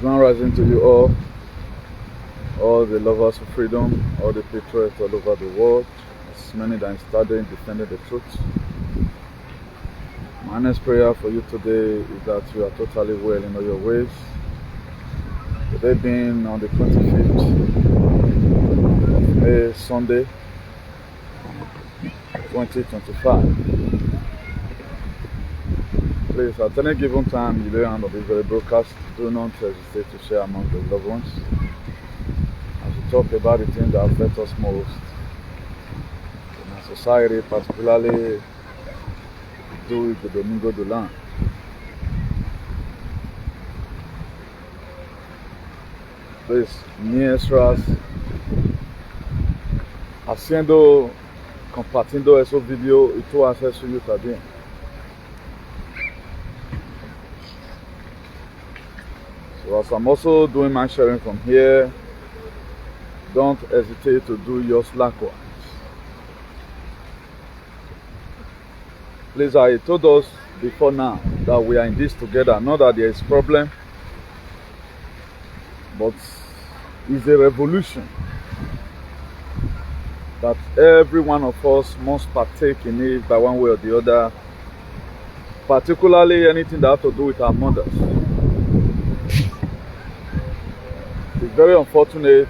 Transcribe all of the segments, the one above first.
Grand rising to you all the lovers of freedom, all the patriots all over the world, as many that studying, defending the truth. My next prayer for you today is that you are totally well in all your ways. Today being on the 25th of May, Sunday, 2025. Please, at any given time, you lay hand on this very broadcast. Do not hesitate to share among the loved ones as we talk about the things that affect us most in our society, particularly do the Domingo do Land. Please, mientras compartiendo esos vídeos y tú haces suyo también. So as I'm also doing my sharing from here, don't hesitate to do yours likewise. Please, I told us before now that we are in this together, not that there is a problem, but it's a revolution that every one of us must partake in it by one way or the other, particularly anything that has to do with our mothers. It's very unfortunate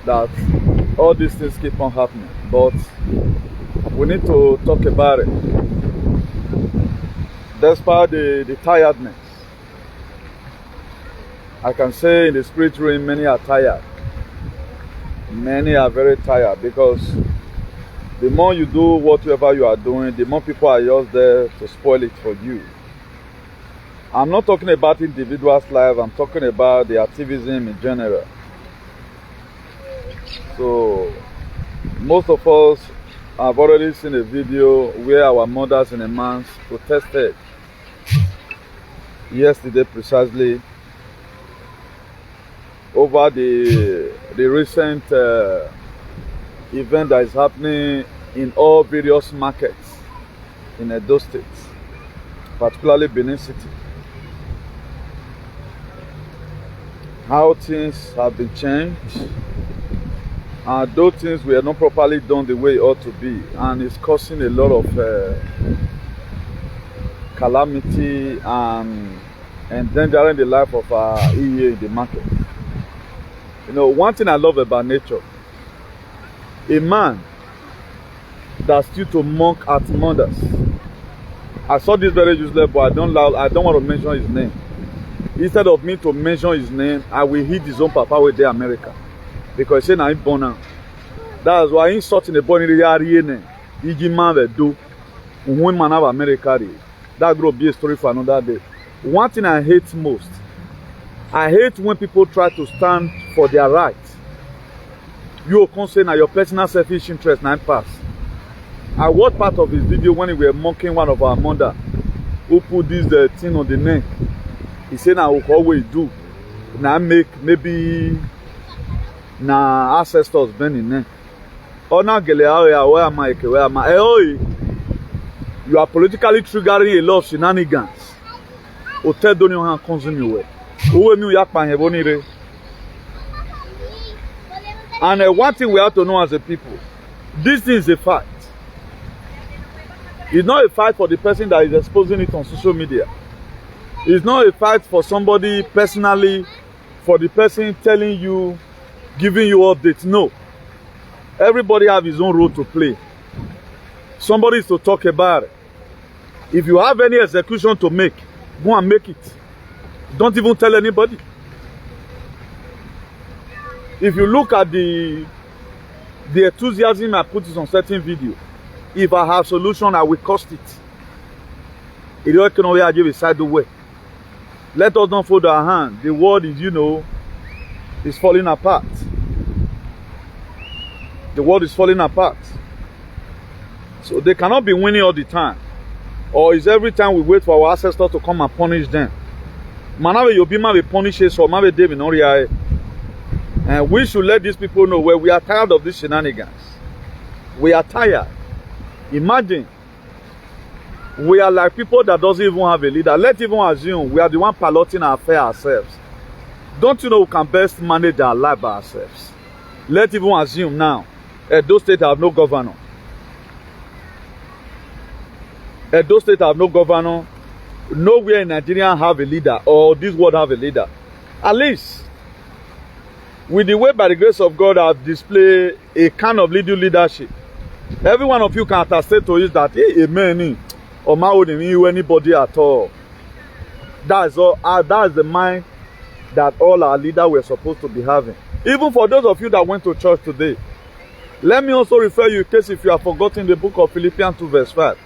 that all these things keep on happening, but we need to talk about it. Despite the tiredness, I can say in the spirit realm, many are tired. Many are very tired because the more you do whatever you are doing, the more people are just there to spoil it for you. I'm not talking about individuals' life, I'm talking about the activism in general. So, most of us have already seen a video where our mothers in a month protested yesterday precisely over the recent event that is happening in all various markets in Edo State, particularly Benin City. How things have been changed, and those things were not properly done the way it ought to be, and it's causing a lot of calamity and endangering the life of our EA in the market. You know, one thing I love about nature, a man that still to mock at mothers. I saw this very useless, but I don't want to mention his name. Instead of me to mention his name, I will hit his own papa with the America. Because he say I'm born now. That's why he's sorting the born in the area. He give man the do. When man have America, that will be a story for another day. One thing I hate most, I hate when people try to stand for their rights. You can say now your personal selfish interest now pass. I watched part of his video when we were mocking one of our mother who put this thing on the neck. He said now we always do. Now make maybe na ancestors bending neck. Oh now where am I? You are politically triggering a lot of shenanigans. Hotel don't you have consume you well. And one thing we have to know as a people, this is a fight. It's not a fight for the person that is exposing it on social media. It's not a fight for somebody personally, for the person telling you, giving you updates. No. Everybody have his own role to play. Somebody is to talk about it. If you have any execution to make, go and make it. Don't even tell anybody. If you look at the enthusiasm I put on certain video, if I have solution, I will cost it. It don't can only give a side way. Let us not fold our hand. The world is, is falling apart. The world is falling apart. So they cannot be winning all the time. Or is every time we wait for our ancestors to come and punish them. Manabe Yobima will punish us or Mabe David Noria. And we should let these people know where we are tired of these shenanigans. We are tired. Imagine We are like people that doesn't even have a leader. Let's even assume we are the one piloting our affair ourselves. Don't you know we can best manage our life by ourselves? Let's even assume now, Edo State have no governor. Edo State have no governor. Nowhere in Nigeria have a leader, or this world have a leader. At least, with the way by the grace of God have displayed a kind of leadership, every one of you can attest to it that hey, amen, or my own anybody at all. That's all. That's the mind that all our leaders were supposed to be having. Even for those of you that went to church today, let me also refer you in case if you have forgotten the book of Philippians 2 verse 5.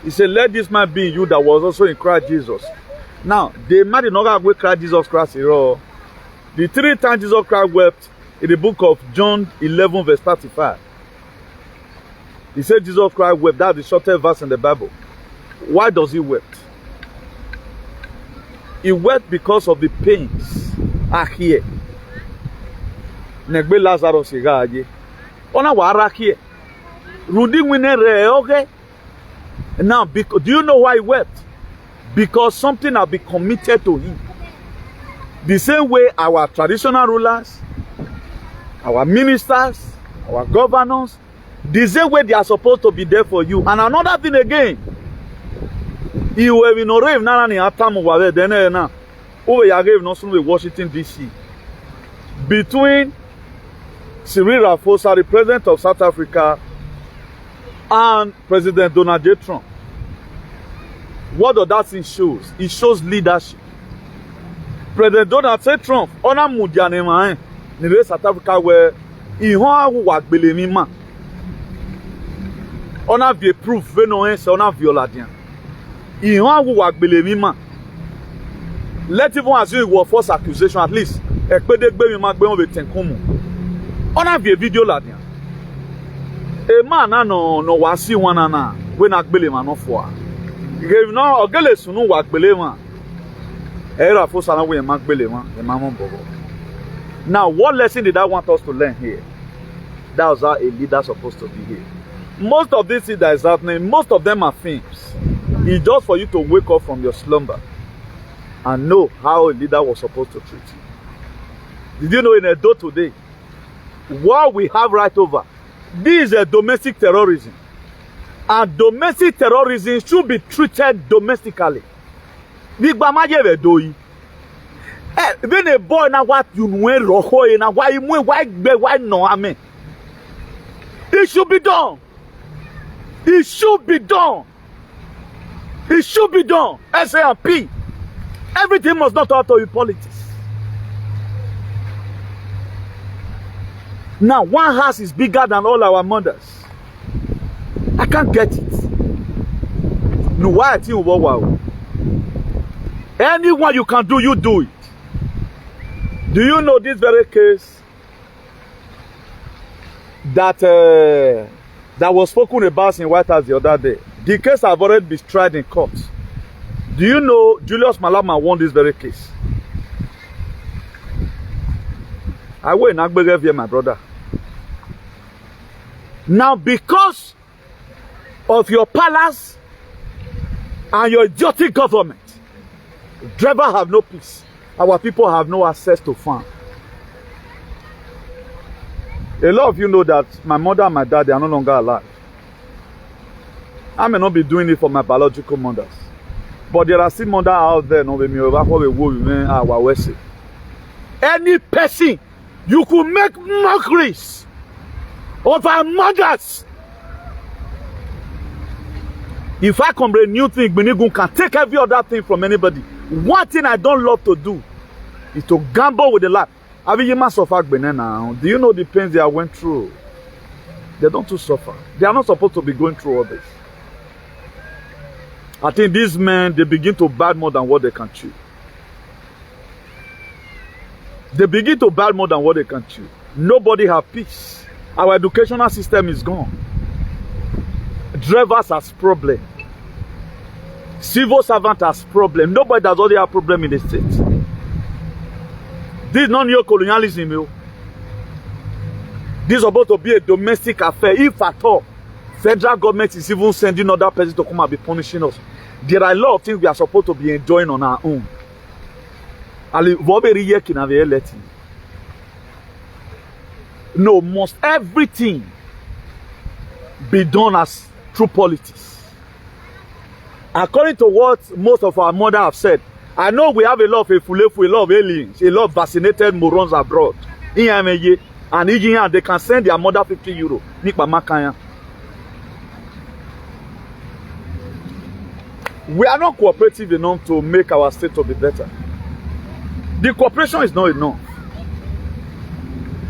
He said, let this man be in you that was also in Christ Jesus. Now, the man did not go Christ Jesus Christ at all. The 3 times Jesus Christ wept in the book of John 11 verse 35. He said Jesus Christ wept. That's the shortest verse in the Bible. Why does he weep? He wept because of the pains are here. Negbe Lazarus igaje. Ona wara here. Rudi winere okay. Now, do you know why he wept? Because something has been committed to him. The same way our traditional rulers, our ministers, our governors, the same way they are supposed to be there for you. And another thing again, Washington DC, between CYRIL, the president of South Africa, and President Donald J. Trump. What does that thing show? It shows leadership. President Donald J. Trump, ona mudianema in South Africa where he wa gbele ma. Ona vie proof we no en se ona violadian. He wa gbele ma. Let even assume it was false accusation at least. Ekpedegbe mi ma gbe won be tenkumu. Ona vie video ladian. A man no wasi one na we na gbele ma no fo a. If no ogele sunu wa gbele ma. Era fo sana we ma gbele ma e ma mo bobo. Now what lesson did I want us to learn here? That was how a leader supposed to behave. Most of these things that is happening, most of them are things. It's just for you to wake up from your slumber and know how a leader was supposed to treat you. Did you know in Edo today, what we have right over, this is a domestic terrorism. And domestic terrorism should be treated domestically. When a boy na what you know na why no amen. It should be done. It should be done. It should be done. SAP. Everything must not alter with politics. Now, one house is bigger than all our mothers. I can't get it. No, why I think wow. Anyone you can do, you do it. Do you know this very case that that was spoken about in White House the other day? The case have already been tried in court. Do you know Julius Malema won this very case? I will not believe you, my brother. Now, because of your palace and your idiotic government, drivers have no peace. Our people have no access to farm. A lot of you know that my mother and my dad, they are no longer alive. I may not be doing it for my biological mothers, but there are still mothers out there. Any person you could make mockeries of our mothers. If I come bring new thing, Benigun can take every other thing from anybody. One thing I don't love to do is to gamble with the life. Do you know the pains they went through? They don't to suffer. They are not supposed to be going through all this. I think these men, they begin to bad more than what they can chew. They begin to bad more than what they can chew. Nobody have peace. Our educational system is gone. Drivers has problem. Civil servant has problem. Nobody does already have problem in the state. This is not neo-colonialism. Yo. This is supposed to be a domestic affair. If at all, federal government is even sending other person to come and be punishing us. There are a lot of things we are supposed to be enjoying on our own. No, must everything be done as through politics? According to what most of our mothers have said, I know we have a lot of efulefu, a lot of aliens, a lot of vaccinated morons abroad. And they can send their mother 50 euro. We are not cooperative enough to make our state to be better. The cooperation is not enough.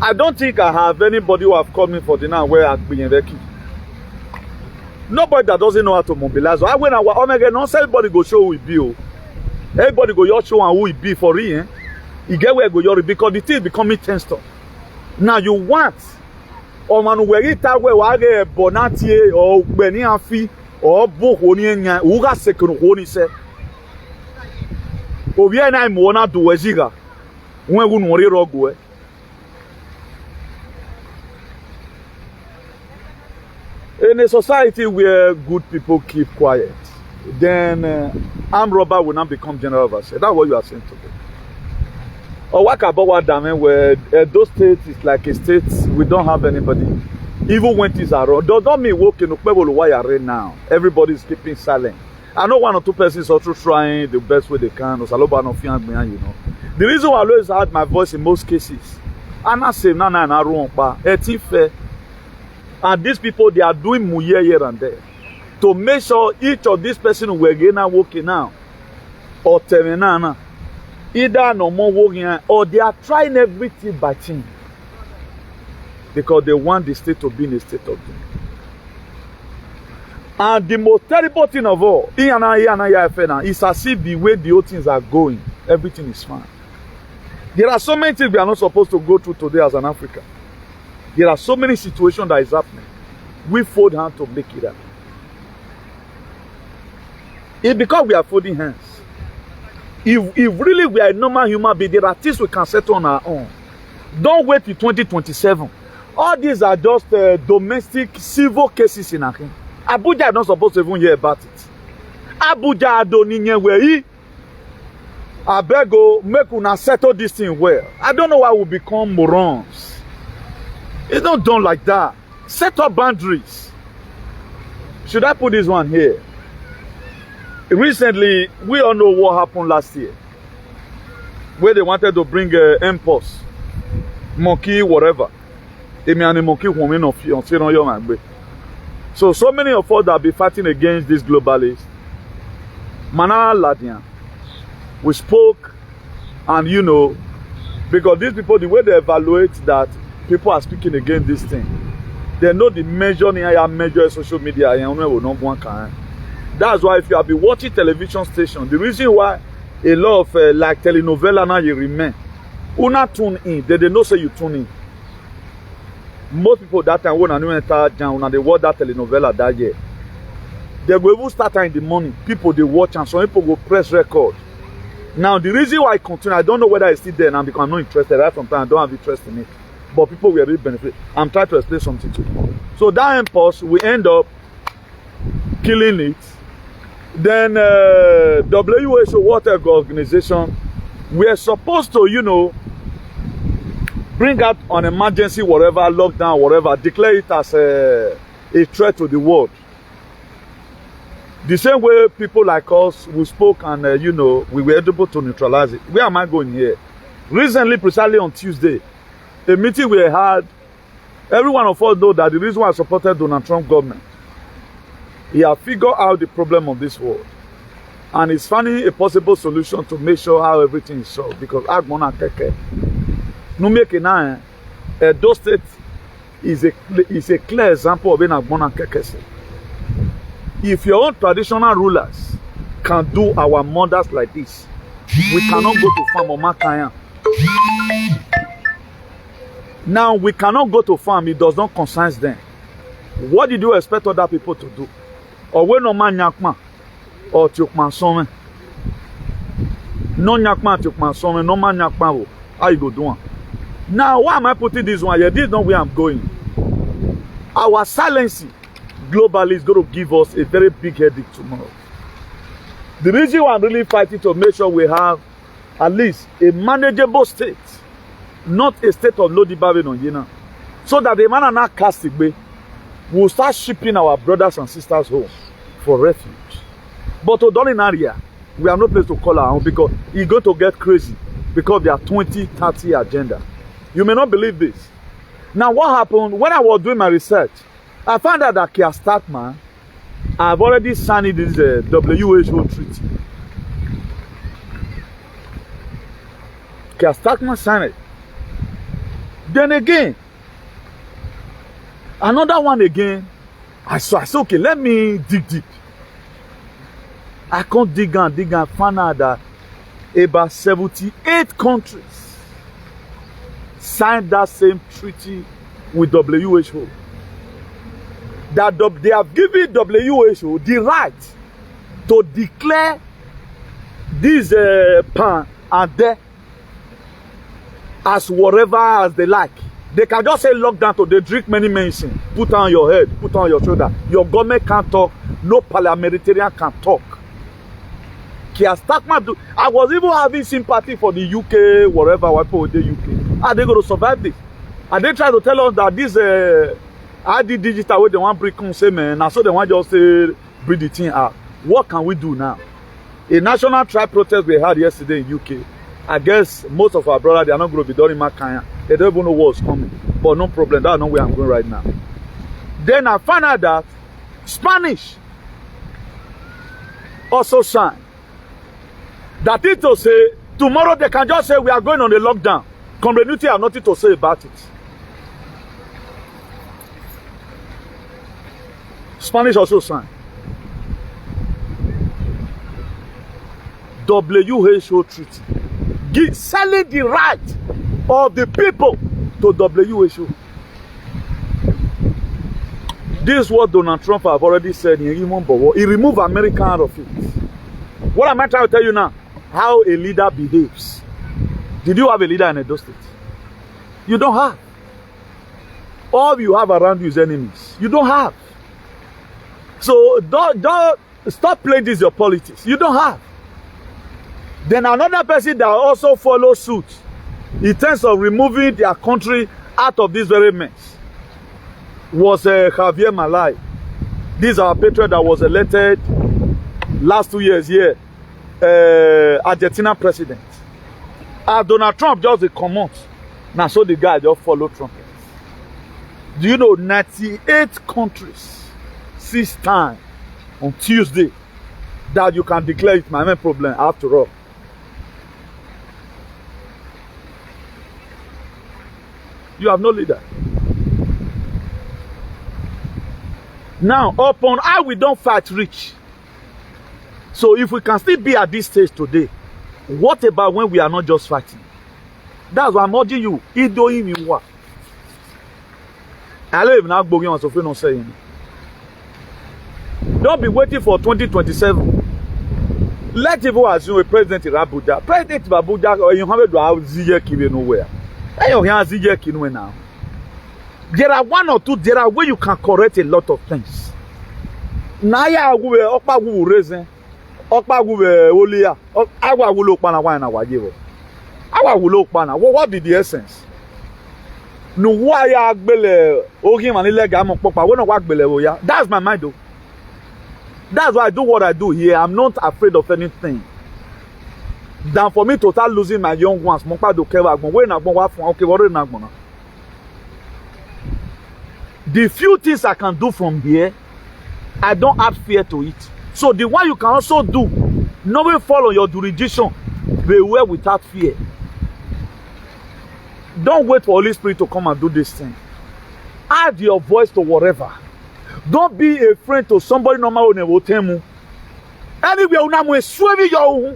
I don't think I have anybody who have called me for dinner where I've been in. Nobody that doesn't know how to mobilize. I went out, not everybody go show who it be. Everybody go your show and who it be for real. You get where go your because the thing is becoming tensed up. Now you want or man where it where wage bonati or beni afi or book oni enya uga second oni se. Obi na im wona do weziga. When we no rogo. In a society where good people keep quiet, then armed robber will not become general overseer. That's what you are saying today. Or what about what damn where those states is like a state we don't have anybody. Even when things are wrong, does not mean walking up people why are right now. Everybody is keeping silent. I know one or two persons also trying the best way they can. Or saloba no fiang behind, you know. The reason why I always had my voice in most cases, I'm not saying na wrong, but it's fair. And these people, they are doing muye here and there to make sure each of these persons who are getting working now or terminana either no more working or they are trying everything by team because they want the state to be in a state of doom. And the most terrible thing of all is as if the way the old things are going, everything is fine. There are so many things we are not supposed to go through today as an African. There are so many situations that is happening. We fold hands to make it up. It's because we are folding hands. If really we are a normal human being, there are things we can settle on our own. Don't wait till 2027. All these are just domestic civil cases in Akin. Abuja is not supposed to even hear about it. Abuja adoniye where I beg you, make una settle this thing well. I don't know why we become morons. It's not done like that. Set up boundaries. Should I put this one here? Recently, we all know what happened last year. Where they wanted to bring MPOS, monkey, whatever. So many of us that be fighting against this globalist. Mana Ladian. We spoke, and you know, because these people, the way they evaluate that people are speaking against this thing. They know the measure social media. That's why if you have been watching television station, the reason why a lot of like telenovela now you remain, una tune in. They know say you tune in. Most people that time when I enter down they watch that telenovela that year. They go even start in the morning. People they watch and some people go press record. Now the reason why I continue, I don't know whether it's still there now because I'm not interested. Right from time I don't have interest in it. But people will really benefit. I'm trying to explain something to you. So that impulse, we end up killing it. Then WHO World Health Organization, we are supposed to, you know, bring out an emergency, whatever, lockdown, whatever, declare it as a threat to the world. The same way people like us, we spoke and, you know, we were able to neutralize it. Where am I going here? Recently, precisely on Tuesday, a meeting we had, every one of us know that the reason why I supported Donald Trump government, he has figured out the problem of this world. And he's finding a possible solution to make sure how everything is solved. Because Agbona Keke, no make it Edo State is a clear example of being Agbona Keke. If your own traditional rulers can do our mothers like this, we cannot go to farm or Makaya. Now, we cannot go to farm, it does not concern them. What did you expect other people to do? Or when no man nyakma, or tukman some. No nyakma, tukman some, no man nyakma, how you go do one? Now, why am I putting this one here? This is not where I'm going. Our silencing globally is going to give us a very big headache tomorrow. The reason why I'm really fighting to make sure we have at least a manageable state, not a state of low deprivation, you know, so that the man and not cast it, we'll start shipping our brothers and sisters home for refuge. But to done in area, we have no place to call our own because it's going to get crazy because they are 2030 agenda. You may not believe this. Now, what happened when I was doing my research? I found out that Keir Starmer have already signed this WHO treaty. Keir Starmer signed it. Then again, another one again. I said, okay, let me dig deep. I can't dig and find out that about 78 countries signed that same treaty with WHO. That they have given WHO the right to declare this pan and there as whatever as they like. They can just say lockdown to they drink many medicine, put on your head, put on your shoulder. Your government can't talk, no parliamentarian can talk. Keir Starmer do. I was even having sympathy for the UK, whatever, people with the UK. Are they going to survive this? Are they trying to tell us that this ID digital way they want to bring say man, and so they want just say bring the thing out. What can we do now? A national tribe protest we had yesterday in UK. I guess most of our brothers, they are not going to be done in Makanya. They don't even know what's coming. But no problem. That's not where I'm going right now. Then I found out that Spanish also signed. That is to say, tomorrow they can just say we are going on a lockdown. Community have nothing to say about it. Spanish also signed. WHO treaty. Selling the right of the people to WHO. This is what Donald Trump have already said in Human Bowo. He removed America out of it. What am I trying to tell you now? How a leader behaves. Did you have a leader in Edo State? You don't have. All you have around you is enemies. You don't have. So don't stop playing this your politics. You don't have. Then another person that also follows suit in terms of removing their country out of this very mess was Javier Malay. This is our patriot that was elected last 2 years here, Argentina president. Donald Trump just a comment. Now so the guy just follow Trump. Do you know 98 countries 6 times on Tuesday that you can declare it my main problem after all? You have no leader. Now, upon how we don't fight rich. So if we can still be at this stage today, what about when we are not just fighting? That's why I'm urging you. Ido him in what? I don't even have Bogi on Sofino saying. Don't be waiting for 2027. Let even assume a president in Abuja. President in Abuja, or you have to have Zia Kiwi nowhere. Now. There are one or two, there are where you can correct a lot of things. Naya we okpa wu reason, okpa wu olia, awa wu lokpana wa na wajewo. Awa wu lokpana. What be the essence? No why agbele ogi man ilega mo popa, we no wa agbele wo ya. That's my mind though. That's why I do what I do here. I'm not afraid of anything. Than for me to start losing my young ones. The few things I can do from here, I don't add fear to it. So the one you can also do, knowing follow your jurisdiction, beware without fear. Don't wait for Holy Spirit to come and do this thing. Add your voice to whatever. Don't be a friend to somebody normal who will tell you. Anyway, you swear your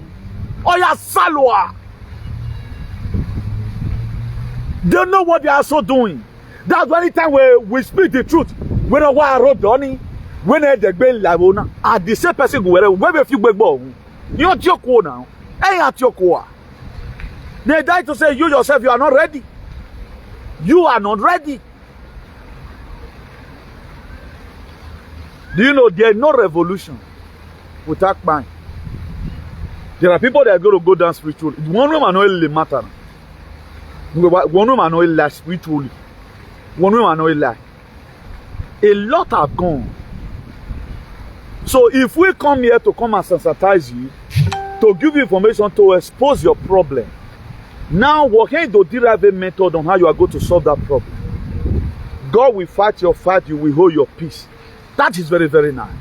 Oya Salwa. They know what they are also doing. That's why anytime we speak the truth, we don't want to rob money. When they get labona, and the same person go wherever if you go. You're not your core now. Ain't at your core. They die to say you yourself, you are not ready. You are not ready. Do you know there is no revolution without mind? There are people that are going to go down spiritually. One room and only matter. One room and only lie spiritually. One room and only lie. A lot are gone. So if we come here to come and sensitize you, to give you information, to expose your problem, now we're going to derive a method on how you are going to solve that problem. God will fight your fight, you will hold your peace. That is very, very nice.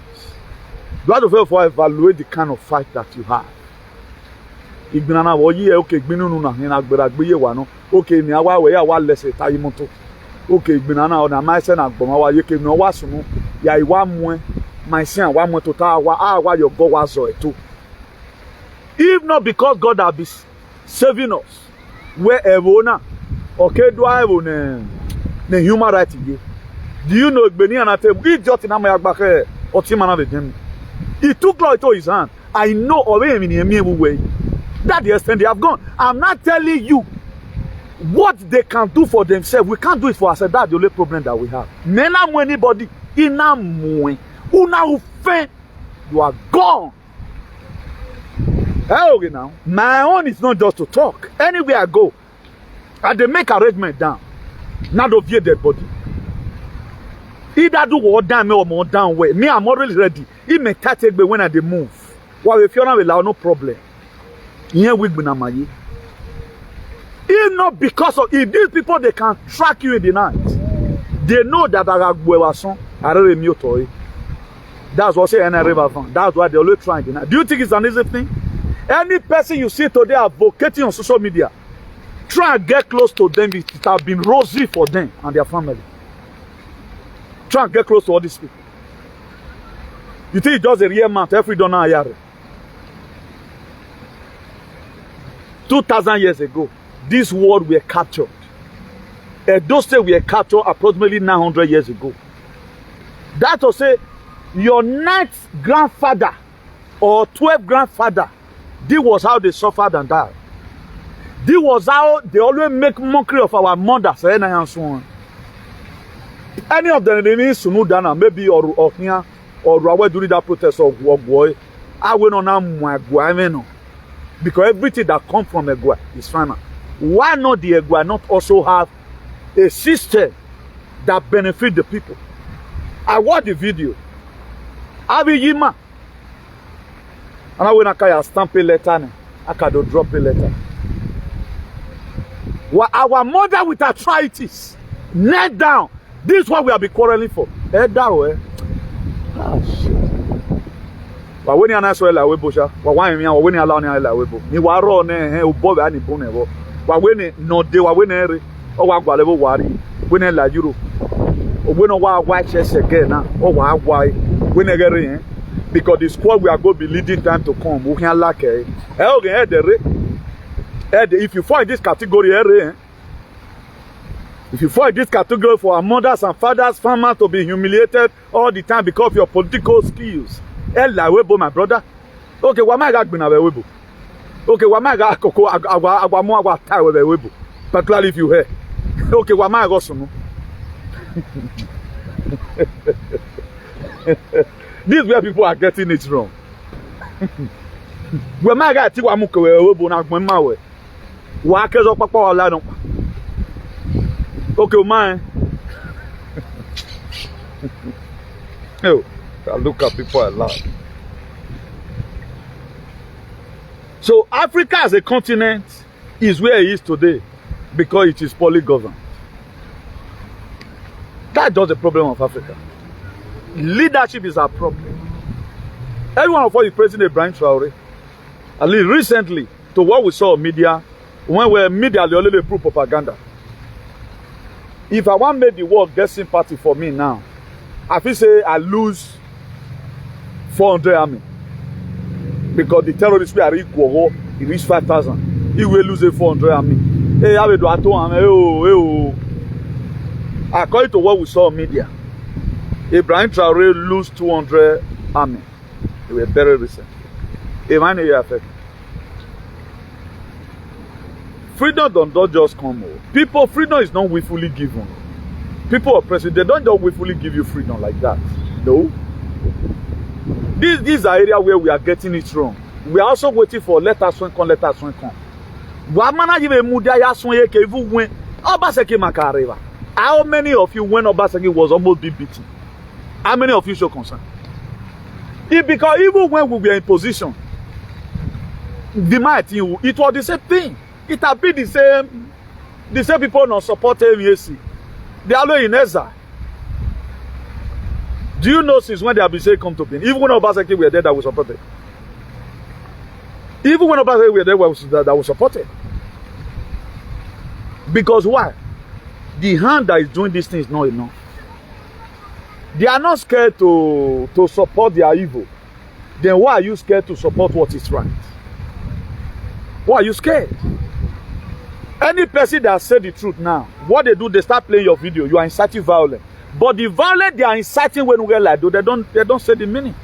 You have to therefore evaluate the kind of fight that you have. Okay, ni awa we ya wa lese tayi moto. Okay, gbinana ona my say na gbon wa ye ke no wa sunu ya iwa mu my sin wa moto ta wa your God was so eto. If not because God has been saving us, wherever na okay do I ne human right ye. Do you know gbeni anate idiot na my agbake otimana be dem. He took law into his hand. I know already in a way. That the extent they have gone. I'm not telling you what they can do for themselves. We can't do it for ourselves. That's the only problem that we have. Nena mo anybody ina mo una ufen you are gone. Okay now. My own is not just to talk. Anywhere I go, they make arrangement down. Not of your dead body. Either do what down me or more down way. Me, I'm already ready. It may take me when I move. Well, if you're not allow no problem. Here we be na maye. If not because of if these people they can track you in the night, they know that that's what say RAMAPHOSA. That's why they always trying the night. Do you think it's an easy thing? Any person you see today advocating on social media, try and get close to them. It has been rosy for them and their family. Try and get close to all these people. You think it's just a real man every donor ayare? 2,000 years ago, this world were captured. Edo State were captured approximately 900 years ago. That will say, your 9th grandfather or 12th grandfather, this was how they suffered and died. This was how they always make mockery of our mothers. Any of them, they mean Sunudana, maybe or here, or during that protest of boy, I went on my guy. Because everything that comes from Egua is final. Why not the Egua not also have a system that benefits the people? I watched the video. Abiyima. And I went to stamp a letter. I can drop a letter. Our mother with arthritis, knelt down. This is what we have been quarreling for. Head down, ah, shit. When you are not so la webo sha, when you allow ni la webo, ni waro ne ubo be ani bone bo. When no de when ere, o wa gba lebo wari, when la juro. O when wa chest again na, o wa when ere because the squad we are going to be leading time to come. We can lack it. If you fall in this category, if you fall in this category for our mothers and fathers, farmers to be humiliated all the time because of your political skills. My brother. Okay, what my God been a webo? Okay, what my God cocoa agua tie with a webo. Particularly if you hear. Okay, what my God some. This is where people are getting it wrong. When my God see what I'm going to webo na my way. What is up papa wala no. Okay, man. Oh. I look at people a lot. So Africa as a continent is where it is today because it is poorly governed. That's just the problem of Africa. Leadership is our problem. Every one of us is praising Ibrahim Traore. At least recently, to what we saw in media, when we media they only prove propaganda. If I want to make the world get sympathy for me now, I feel say I lose 400 army because the terrorists were equal. He reached 5,000. He will lose a 400 army. Hey, I will do at home. According to what we saw in media, Ibrahim Traore lose 200 army. They were very recent. Freedom don't just come. People, freedom is not willfully given. People are president, they don't just willfully give you freedom like that. No. These are areas where we are getting it wrong. We are also waiting for let us win, let us win. Wamana yive mudia ya sonye ke even when Obaseki Makareva. How many of you when Obaseki was almost being beaten? How many of you show concern? Because even when we were in position, the might it was the same thing. It had been the same people not supporting MAC. They are always in exile. Do you know since when they have been saying come to being? Even when Obaseki were there, that was supported. Even when Obaseki were there, that was supported. Because why? The hand that is doing this thing is not enough. They are not scared to support their evil. Then why are you scared to support what is right? Why are you scared? Any person that said the truth now, what they do, they start playing your video. You are inciting violence. But the violence they are inciting when we like they don't say the meaning.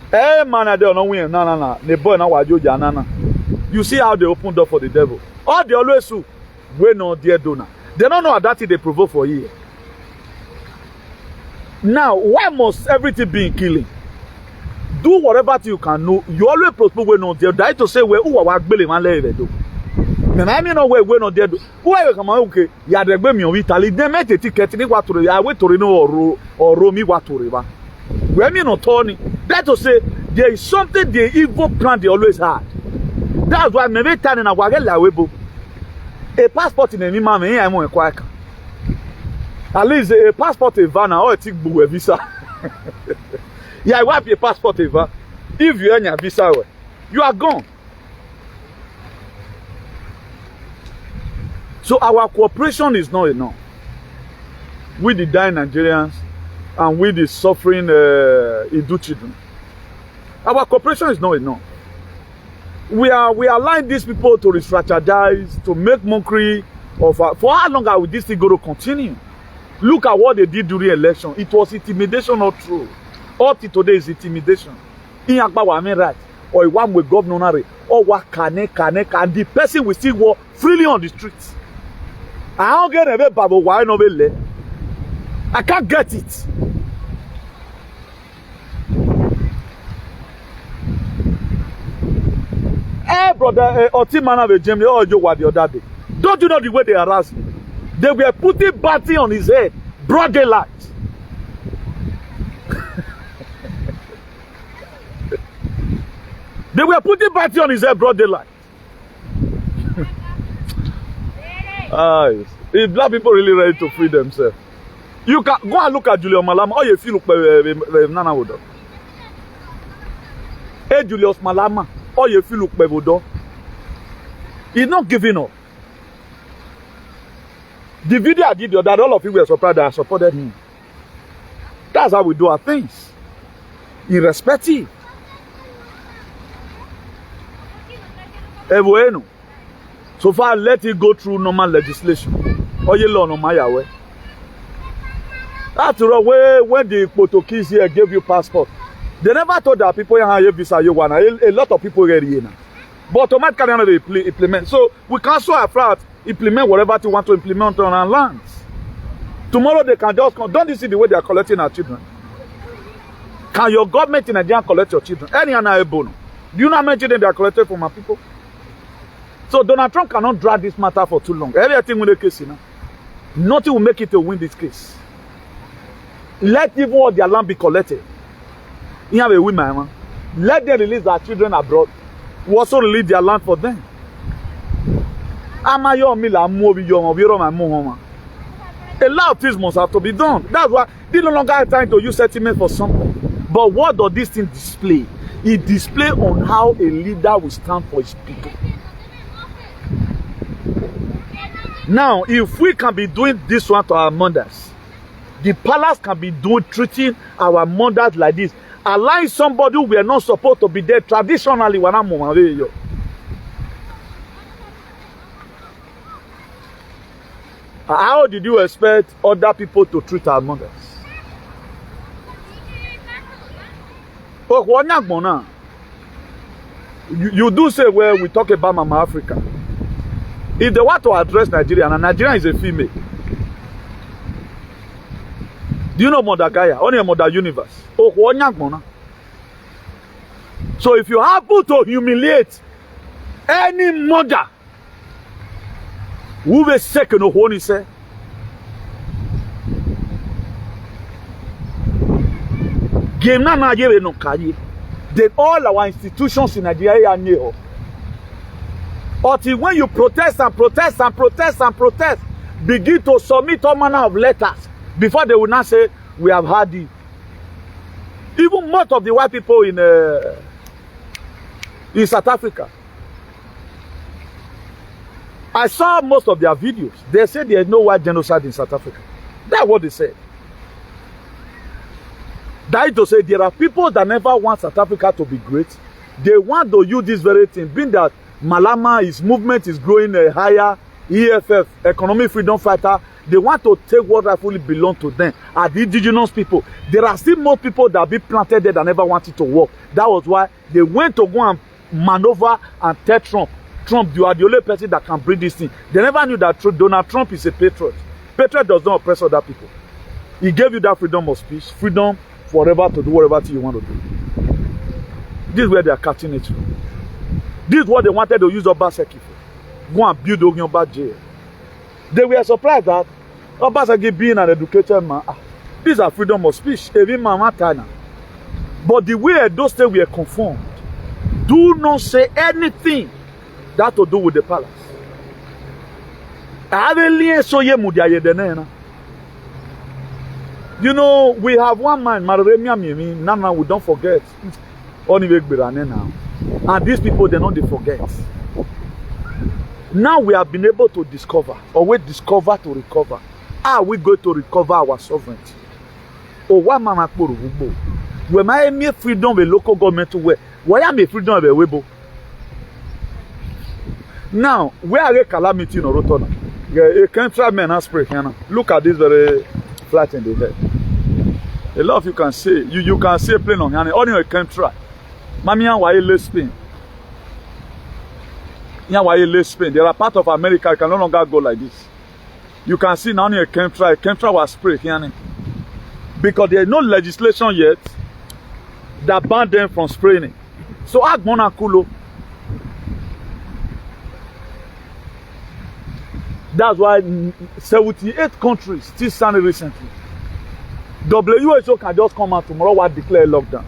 Hey man, they don't win. No. The boy now no. You see how they open door for the devil. All they always do, we no dear donor. They don't know that they provoke for years. Now, why must everything be in killing? Do whatever you can know. You always prosper when no there. Die to say where who are gbele man le do. I mean no we no there do. Who are come okay? Ya de gbe mi o Italy. Dem make a ticket ni wa to ya we to no or mi wa to ba. We me no turn. That to say there is something the evil plan they always had. That's why maybe turn na wa get la webo. A passport in any man me am quick. At least a passport a van or a tick a visa. Yeah, wipe your passport a van. If you earn your visa, you are gone. So our cooperation is not enough. With the dying Nigerians and with the suffering Edo children. Our cooperation is not enough. We are allowing these people to re-strategize, to make mockery of for how long are this thing going to continue? Look at what they did during election. It was intimidation or true. Up to today is intimidation. In Akbawa, I mean right. Or one with governor or what can the person will still walk freely on the streets. I don't get a bit babo why no be. I can't get it. Hey brother, Otimana be Jemmy or you what the other day. Don't you know the way they harass him? They were putting battery on his head, broad daylight. They were putting battery on his head, broad daylight. If black people really ready to free themselves, you can go and look at Julius Malama. Or you feel look Nana Wodo. Hey Julius Malama. Or you feel look Wodo. He's not giving up. The video I did that all of you were surprised that I supported him. That's how we do our things. Irrespective. Evoeno. So far, let it go through normal legislation. Or you learn on my way. After all, when the Portuguese here gave you passport, they never told that people have visa. You want a lot of people get here now. But automatically they implement. So we can so afraid implement whatever they want to implement on our lands. Tomorrow they can just come. Don't you see the way they are collecting our children? Can your government in Nigeria collect your children? Any able? Do you know how many children they are collected from our people? So Donald Trump cannot drag this matter for too long. Everything with the case, you know. Nothing will make it to win this case. Let even all their land be collected. You have a woman, let them release their children abroad. We also release their land for them. A lot of things must have to be done. That's why they no longer are trying to use sentiment for something. But what does this thing display? It displays on how a leader will stand for his people. Now, if we can be doing this one to our mothers, the palace can be treating our mothers like this, allowing somebody who we are not supposed to be there traditionally. How did you expect other people to treat our mothers? You do say, well, we talk about Mama Africa. If they want to address Nigeria, and Nigeria is a female. Do you know Mother Gaia? Only a Mother Universe. So if you happen to humiliate any mother who will second of what he said, then all our institutions in Nigeria are new. Until when you protest and protest and protest and protest, begin to submit all manner of letters before they will not say, we have had it. Even most of the white people in South Africa, I saw most of their videos. They said there is no white genocide in South Africa. That's what they said. That is to say, there are people that never want South Africa to be great. They want to use this very thing, being that Malama, his movement is growing higher, EFF, economic freedom fighter. They want to take what rightfully belongs to them. As the indigenous people, there are still more people that have been planted there that never wanted to work. That was why they went to go and maneuver and tell Trump, you are the only person that can bring this thing. They never knew that Donald Trump is a patriot. Patriot does not oppress other people. He gave you that freedom of speech, freedom forever to do whatever you want to do. This is where they are cutting it from. This is what they wanted to use Obaseki for. Go and build Ogyoba jail. They were surprised that Obaseki being an educated man, these are freedom of speech. But the way those days were conformed, do not say anything that to do with the palace. You know, we have one man, now we don't forget. And these people, they don't forget. Now we have been able to discover, or we discover to recover. How are we going to recover our sovereignty? Oh, what man when I make freedom of local government to where? Why am I freedom of a webo? Now, where are the calamity in Orotona? A country man has spray. Look at this very flat in the head. A lot of you can say, you can say plain on hand. Only you can try. Mamia, why you Spain? Yeah, why you Spain? There are parts of America you can no longer go like this. You can see now you can try. Chemtrail was sprayed here. Because there is no legislation yet that banned them from spraying it. So Agbona Kulo. That's why 78 countries still signed recently. WHO can just come out tomorrow and declare lockdown.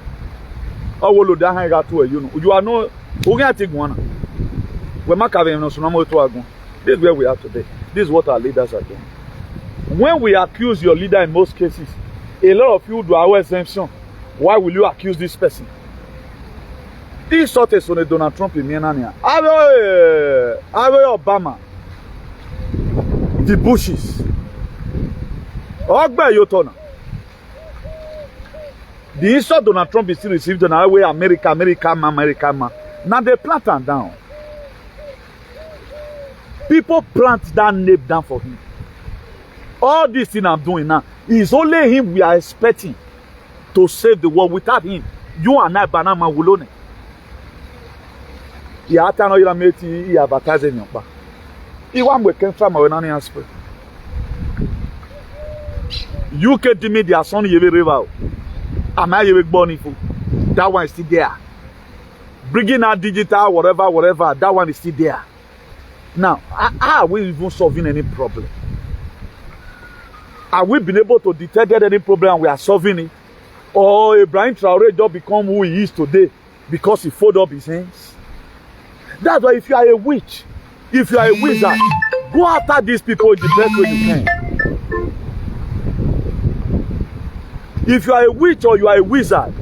You are no. This is where we are today. This is what our leaders are doing. When we accuse your leader in most cases, a lot of you do our exemption. Why will you accuse this person? This sort of Donald Trump in Mianania. Obama. The Bushes. Ogba Yotona. The insult Donald Trump is still received on our way America. Now they plant them down. People plant that name down for him. All this thing I'm doing now is only him we are expecting to save the world. Without him, you and I, Banama Wulone. He had to know you made he advertising your back. He want we came from our nanny aspect. You can do me their son you river. Am I you born for? That one is still there. Bringing out digital, whatever, that one is still there. Now, how are we even solving any problem? Are we been able to detect any problem and we are solving it? Or Ibrahim Traore just become who he is today because he folded up his hands? That's why if you are a witch, if you are a wizard, go after these people in the best way you can. If you are a witch or you are a wizard,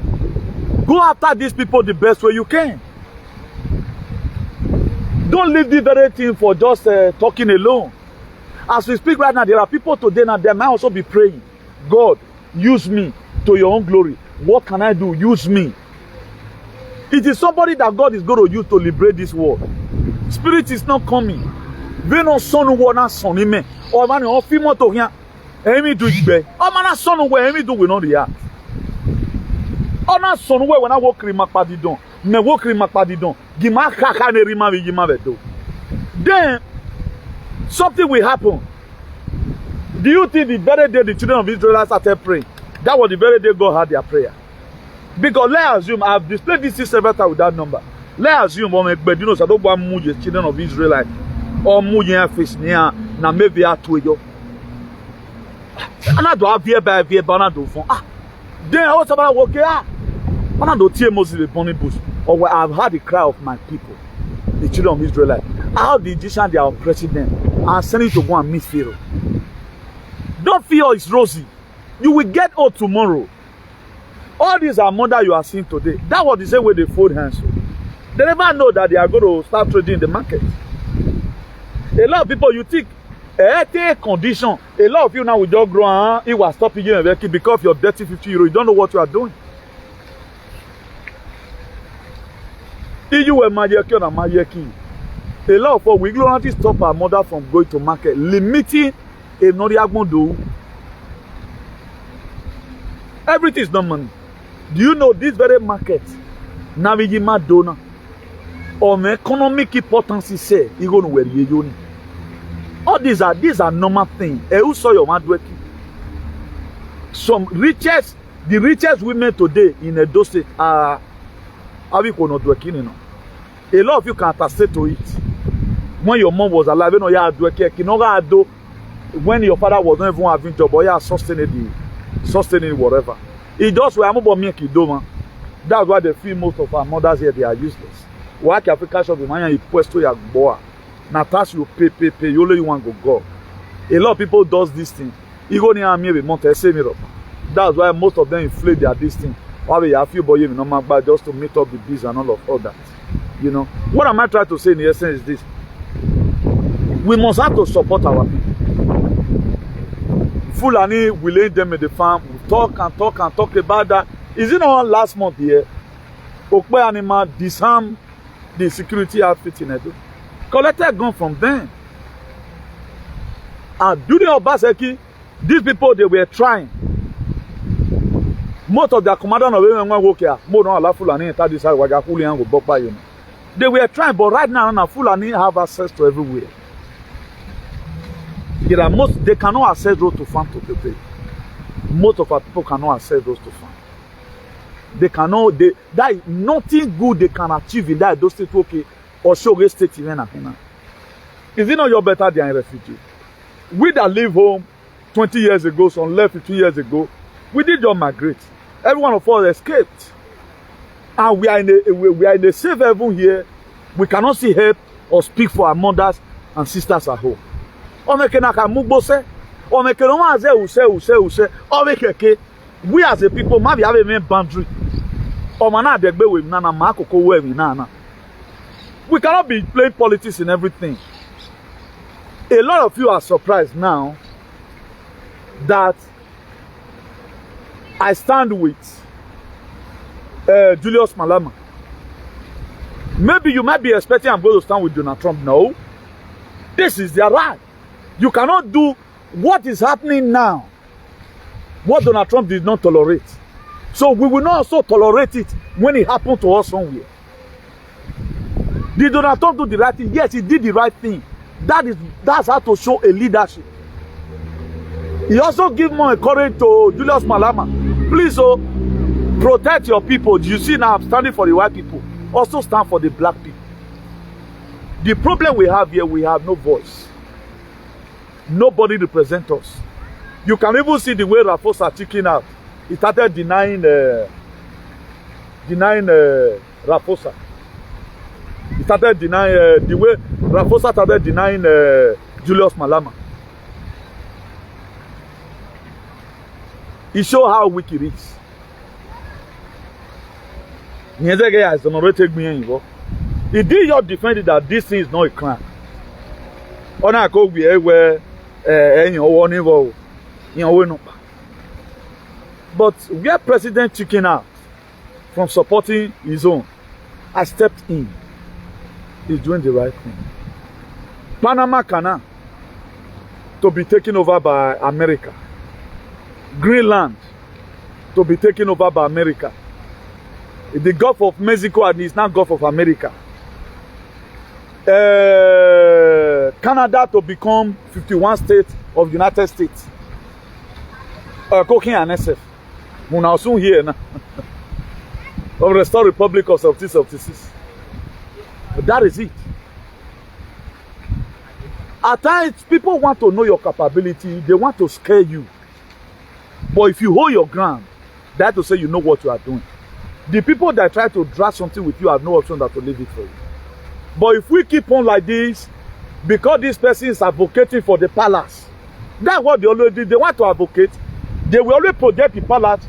go after these people the best way you can. Don't leave the very thing for just talking alone. As we speak right now, there are people today now, they might also be praying, God, use me to your own glory. What can I do? Use me. It is somebody that God is going to use to liberate this world. Spirit is not coming. Venom son who na son me. Or man o fi moto here. Emi do igbe. O man son who emi do we not react. O na son who when I walk in makpadidon. Me walk in makpadidon. Gima kaka ne rima we gima bedo. Then something will happen. Do you think the very day the children of Israel started praying, that was the very day God had their prayer? Because let's assume, I've displayed this several times with that number. Let's assume, Bedino Sado Bamu, the children of Israelite, or Muya face near, na maybe at Twiyo. And I do have here by Via Banado for then I was about working. And I don't tear Moses the bunny bush, or where I've heard the cry of my people, the children of Israelite. How the Egyptians they are oppressing them and sending to go and meet Pharaoh. Don't fear it's rosy. You will get old tomorrow. All these are murder you are seeing today. That was the same way they fold hands. They never know that they are going to start trading in the market. A lot of people, you think, condition. A lot of you now will just grow it will stop you because of your dirty 50 euro. You don't know what you are doing. If you were Majeki or Majeki, a lot of us will not stop our mother from going to market, limiting a Noriagmondo. Everything is not money. Do you know this very market? Navigima donor. Or economic importance is say you go where you. All these are normal things. Who saw your man working? The richest women today in Edo State are not working. You know. A lot of you can attest to it. When your mom was alive, you know, you had working. When your father was not even having job, or you are sustaining whatever. It just where I'm about me kidoma. That's why they feel most of our mothers here they are useless. Why can Africa shop the money you puesto ya boa? Natas you pay. You only want to go. A lot of people does this thing. You go near me with monte mirror. That's why most of them inflate their this thing. Why we have few boy you normal bad just to meet up the bills and all that. You know what am I trying to say in the essence is this? We must have to support our people. Fulani will lay them in the farm. We talk about that. Is it not last month here? Okwe Anima disarmed the security outfit in Edo. Collected gun from them. And during Obaseki, these people they were trying. Most of their commanders of they were trying, but right now Fulani have access to everywhere. They cannot access road to farm to prepare. Most of our people cannot access those to farm. They cannot. That is nothing good they can achieve in that those states okay or show state even happen. Is it not your better than a refugee? We that live home 20 years ago, some left 15 years ago, we did just migrate. Every one of us escaped, and we are in a safe haven here. We cannot see help or speak for our mothers and sisters at home. We as a people, maybe have a main boundary. We cannot be playing politics in everything. A lot of you are surprised now that I stand with Julius Malema. Maybe you might be expecting I'm going to stand with Donald Trump. No. This is their right. You cannot do what is happening now. What Donald Trump did not tolerate. So we will not also tolerate it when it happened to us somewhere. Did Donald Trump do the right thing? Yes, he did the right thing. That's how to show a leadership. He also give more courage to Julius Malema. Please, protect your people. You see now I'm standing for the white people. Also stand for the black people. The problem we have here, we have no voice. Nobody represents us. You can even see the way RAMAPHOSA chicken out. He started denying RAMAPHOSA. He started denying the way RAMAPHOSA started denying Julius Malema. He showed how weak it is. He did your defend that this thing is not a crime. But where President chicken out from supporting his own, I stepped in. He's doing the right thing. Panama Canal to be taken over by America. Greenland to be taken over by America. The Gulf of Mexico and it's now Gulf of America. Canada to become 51 states of the United States. Cooking and SF. We now soon here now. of Restored Republic of Southeast. But that is it. At times, people want to know your capability. They want to scare you. But if you hold your ground, that's to say you know what you are doing. The people that try to drag something with you have no option than to leave it for you. But if we keep on like this, because this person is advocating for the palace, that's what they always do. They want to advocate. They will always project the palace,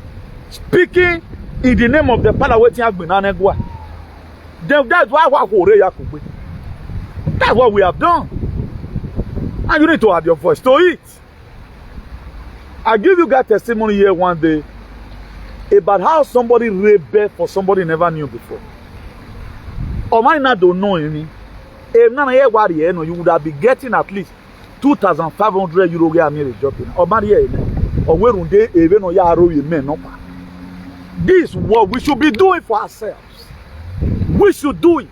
speaking in the name of the palace. That's what we have done. And you need to add your voice to it. I give you guys testimony here one day about how somebody rebelled for somebody never knew before. Or might not don't know any. If none here what you know, you would have been getting at least 2,500 euro a year job. Or Maria, or where would they even know Yaro men? This is what we should be doing for ourselves. We should do it.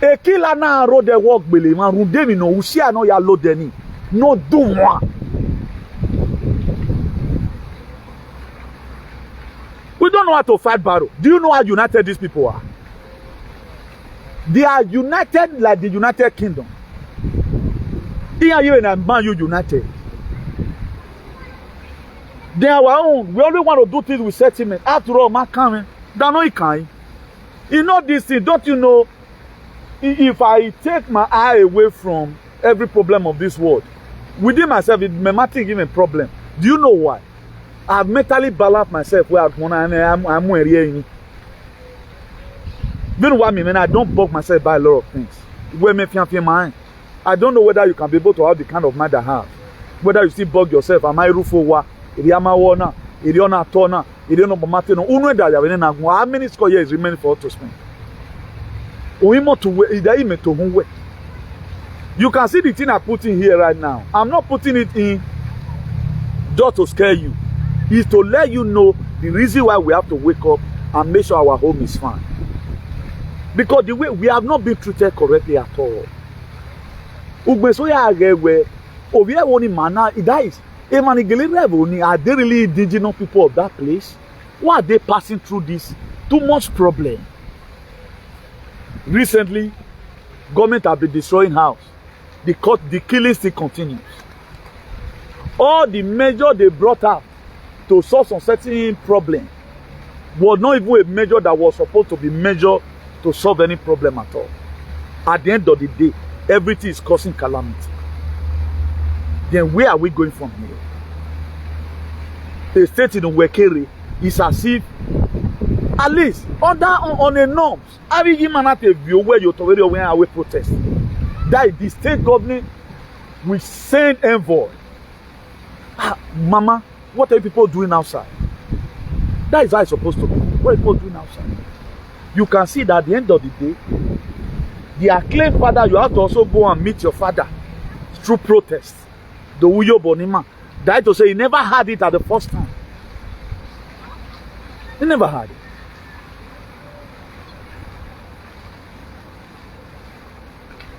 A killer na road the work believe man rundemi no usia no ya load any. No do one. We don't know how to fight battle. Do you know how united these people are? They are united like the United Kingdom. Here you and man you united. They are our own. We only want to do things with settlement. After all, man coming. Don't know it can. You know this thing, don't you know? If I take my eye away from every problem of this world, within myself, it may not give me a problem. Do you know why? I've mentally balanced myself where I'm wearing. You know what I mean? I don't bug myself by a lot of things. Where me feel mind. I don't know whether you can be able to have the kind of mind I have. Whether you still bug yourself, am I rufo? Idiona tona, Idiona Matino, Uno da how many score years remaining for us to spend? You can see the thing I put in here right now. I'm not putting it in just to scare you. It's to let you know the reason why we have to wake up and make sure our home is fine. Because the way we have not been treated correctly at all. Are they really indigenous people of that place? Why are they passing through this too much problem? Recently, government have been destroying house. The killing still continues. All the measure they brought up to solve some certain problem was not even a measure that was supposed to be measured to solve any problem at all. At the end of the day, everything is causing calamity. Then where are we going from here? The state in Wekere is as if, at least on the norms, every human at a view where you're already away protest. That the state government will send envoy. Mama, what are people doing outside? That is how it's supposed to be. What are people doing outside? You can see that at the end of the day, the acclaimed father, you have to also go and meet your father through protest. The Uyo Bonima. That to say he never had it at the first time. He never had it.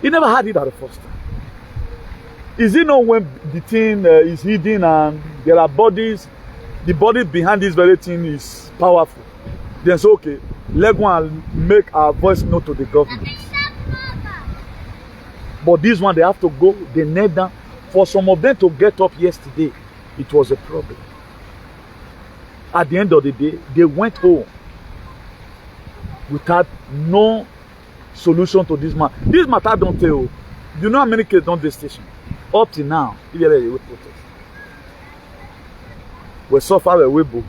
He never had it at the first time. Is it not when the thing is hidden and there are bodies, the body behind this very thing is powerful? Then it's okay. Let's go and make our voice known to the government. But this one, they have to go, they kneel down. For some of them to get up yesterday, it was a problem. At the end of the day, they went home without no solution to this matter. This matter don't tell. You know how many cases don't this station? Up to now, if you're ready with protest. We suffer a webo.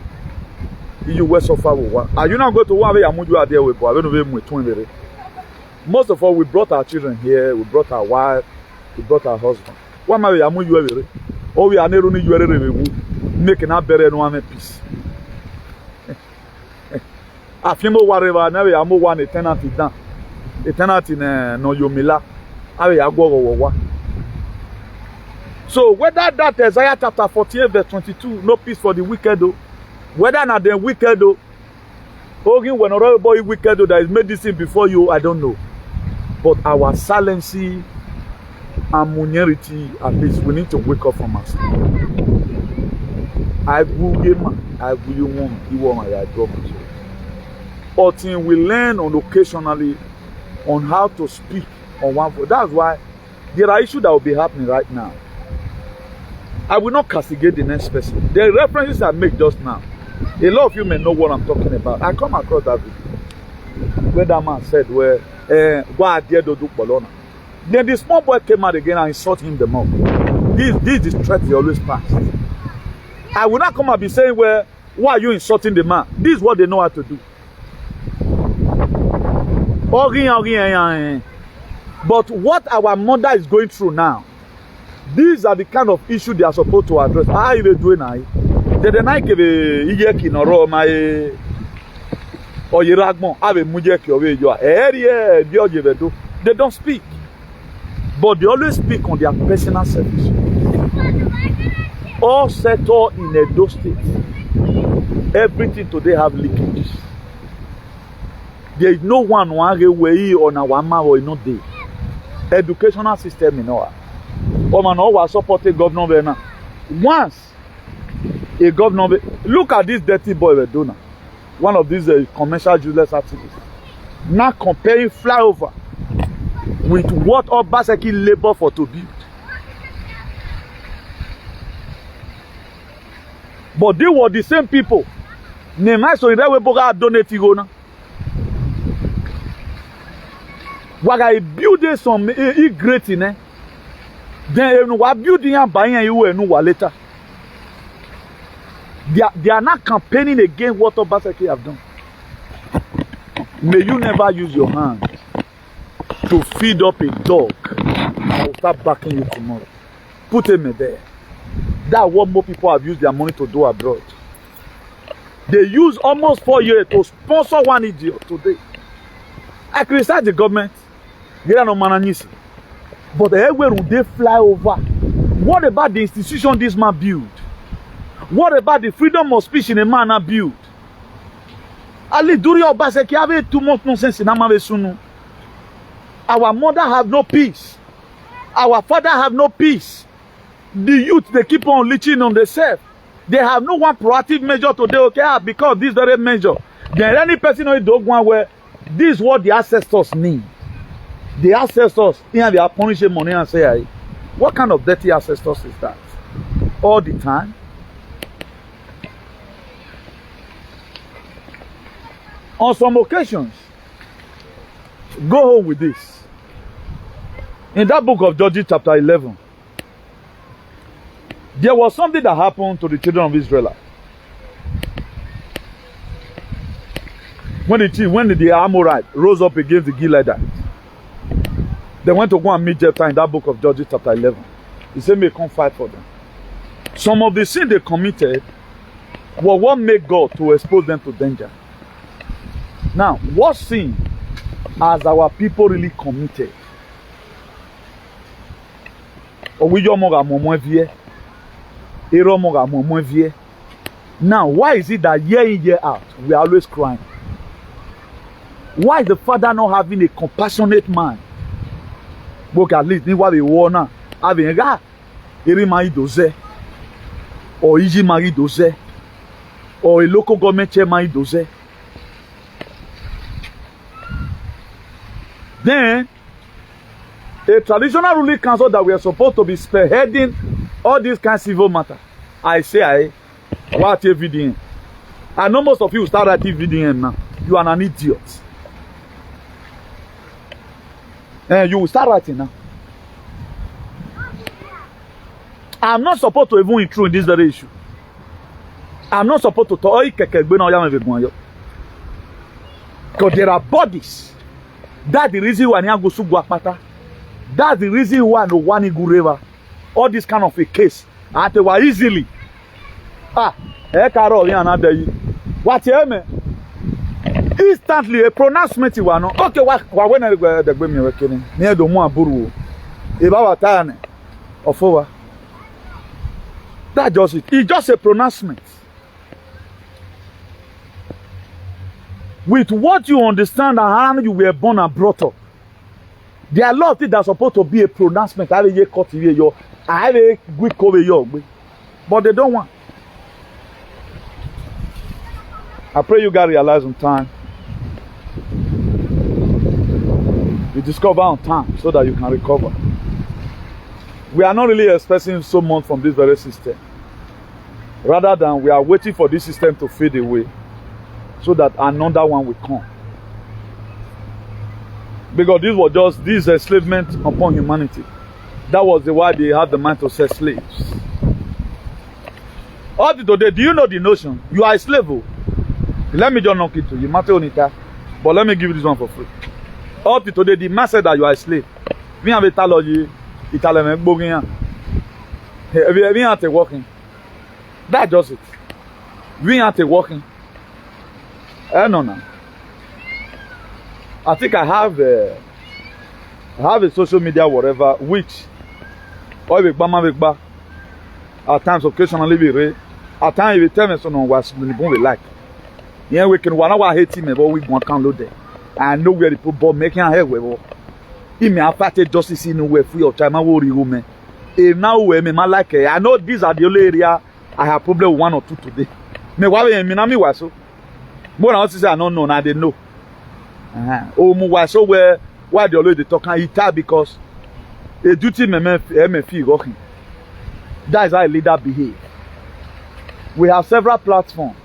You will suffer one. Are you not going to one way you are there with? I don't know with twin. Most of all, we brought our children here, we brought our wife, we brought our husband. What am I you? Oh, we are never making our better in one piece. I feel more whatever. Now we are more one a tenant is done. A tenant in no Yomila. I go. So whether that Isaiah chapter 48 verse 22, no peace for the wicked, though. Whether not the wicked, though. Hogan, when another boy wicked that is made this thing before you, I don't know. But our silency and munierity, at least we need to wake up from us. I will give man, I will you want, you want my until we learn on occasionally on how to speak on one voice. That's why there are issues that will be happening right now. I will not castigate the next person. The references I make just now, a lot of you may know what I'm talking about. I come across that video where that man said, "Where why did do Bologna?" Then the small boy came out again and insulted him the more. This is the threat he always pass. I will not come and be saying, "Well, why are you insulting the man?" This is what they know how to do. But what our mother is going through now, these are the kind of issues they are supposed to address. How are you doing now? They don't speak. But they always speak on their personal service. All sector in Edo State, everything today have leakages. There is no one way on our mouth or no day. Educational system in our. Man, was supporting governor now. Once a governor, look at this dirty boy we're doing now. One of these commercial useless activists. Now comparing flyover with what Obaseki labor for to build. But they were the same people. Nema so ire we boga donate go. Waga build some great in eh. Then we building and buying you and later. They are not campaigning against what Obaseki have done. May you never use your hand to feed up a dog that will start backing you tomorrow. Put him there. That's what more people have used their money to do abroad. They use almost 4 years to sponsor one idiot today. I criticize the government. They are no mananisi. But everywhere would they fly over? What about the institution this man built? What about the freedom of speech in a man built? Ali Duri Obaseki have too much nonsense in Amavesunu. Our mother have no peace. Our father have no peace. The youth, they keep on leeching on themselves. They have no one proactive measure today, okay? Because this very measure. Then any person who don't want where this is what the ancestors need. The ancestors, they are punishing money and say, what kind of dirty ancestors is that? All the time. On some occasions, go home with this. In that book of Judges chapter 11, there was something that happened to the children of Israel. When the Amorite rose up against the Gileadites, they went to go and meet Jephthah in that book of Judges chapter 11. He said, may come fight for them. Some of the sins they committed were what made God to expose them to danger. Now, what sin has our people really committed? Now, why is it that year in, year out, we are always crying? Why is the father not having a compassionate mind? But at least, what we want now, having a guy, Eri doze, or Iji Mari doze, or a local government chairman doze. Then, a traditional ruling council that we are supposed to be spearheading all these kind of civil matter. I say, what VDN? I know most of you start writing VDN now. You are an idiot. And you will start writing now. I'm not supposed to even intrude in this very issue. I'm not supposed to talk. Because there are bodies. That's the reason why I go to Guapata. That's the reason why no one in Gureva. All this kind of a case. And they were easily. What you mean? Instantly a pronouncement you want. Okay, when I go the women working near the Moaburu. If our time of over. That's just it. It's just a pronouncement. With what you understand and how you were born and brought up. There are a lot of things that are supposed to be a pronouncement. I have a quick cover, but they don't want. I pray you guys realize on time You discover on time so that you can recover. We are not really expecting so much from this very system. Rather than we are waiting for this system to fade away so that another one will come. Because this was just this enslavement upon humanity. That was the why they had the mind to set slaves. All today, do you know the notion? You are a slave. Let me just knock it to you. But let me give you this one for free. All today, the man said that you are a slave. We have a theology. Italian bogging. We aren't working. That's just it. We aren't working. No. I think I have a social media whatever which at times occasionally we read. At times we tell me someone was we like. Yeah, we can one hate him but we want to download there. I know where the people making a head with. He may have started justice in way free of time. I worry woman. If now we may like I know these are the only area I have problem 1 or 2 today. Me why me was so. But I say I don't know now they know. Oh mu was so where why the only they talk and it because a duty me feel working. That is how a leader behave. We have several platforms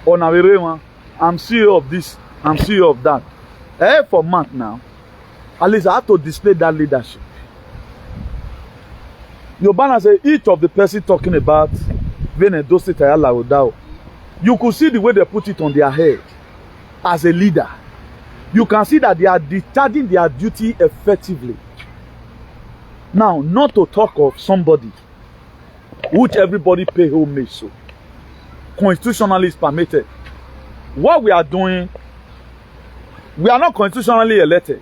on our area. I'm CEO of this, I'm CEO of that. For month now. At least I have to display that leadership. Your banner say each of the person talking about being Edo State.Farm. You could see the way they put it on their head as a leader. You can see that they are discharging their duty effectively. Now, not to talk of somebody which everybody pay homage so. Constitutionally is permitted. What we are doing, we are not constitutionally elected.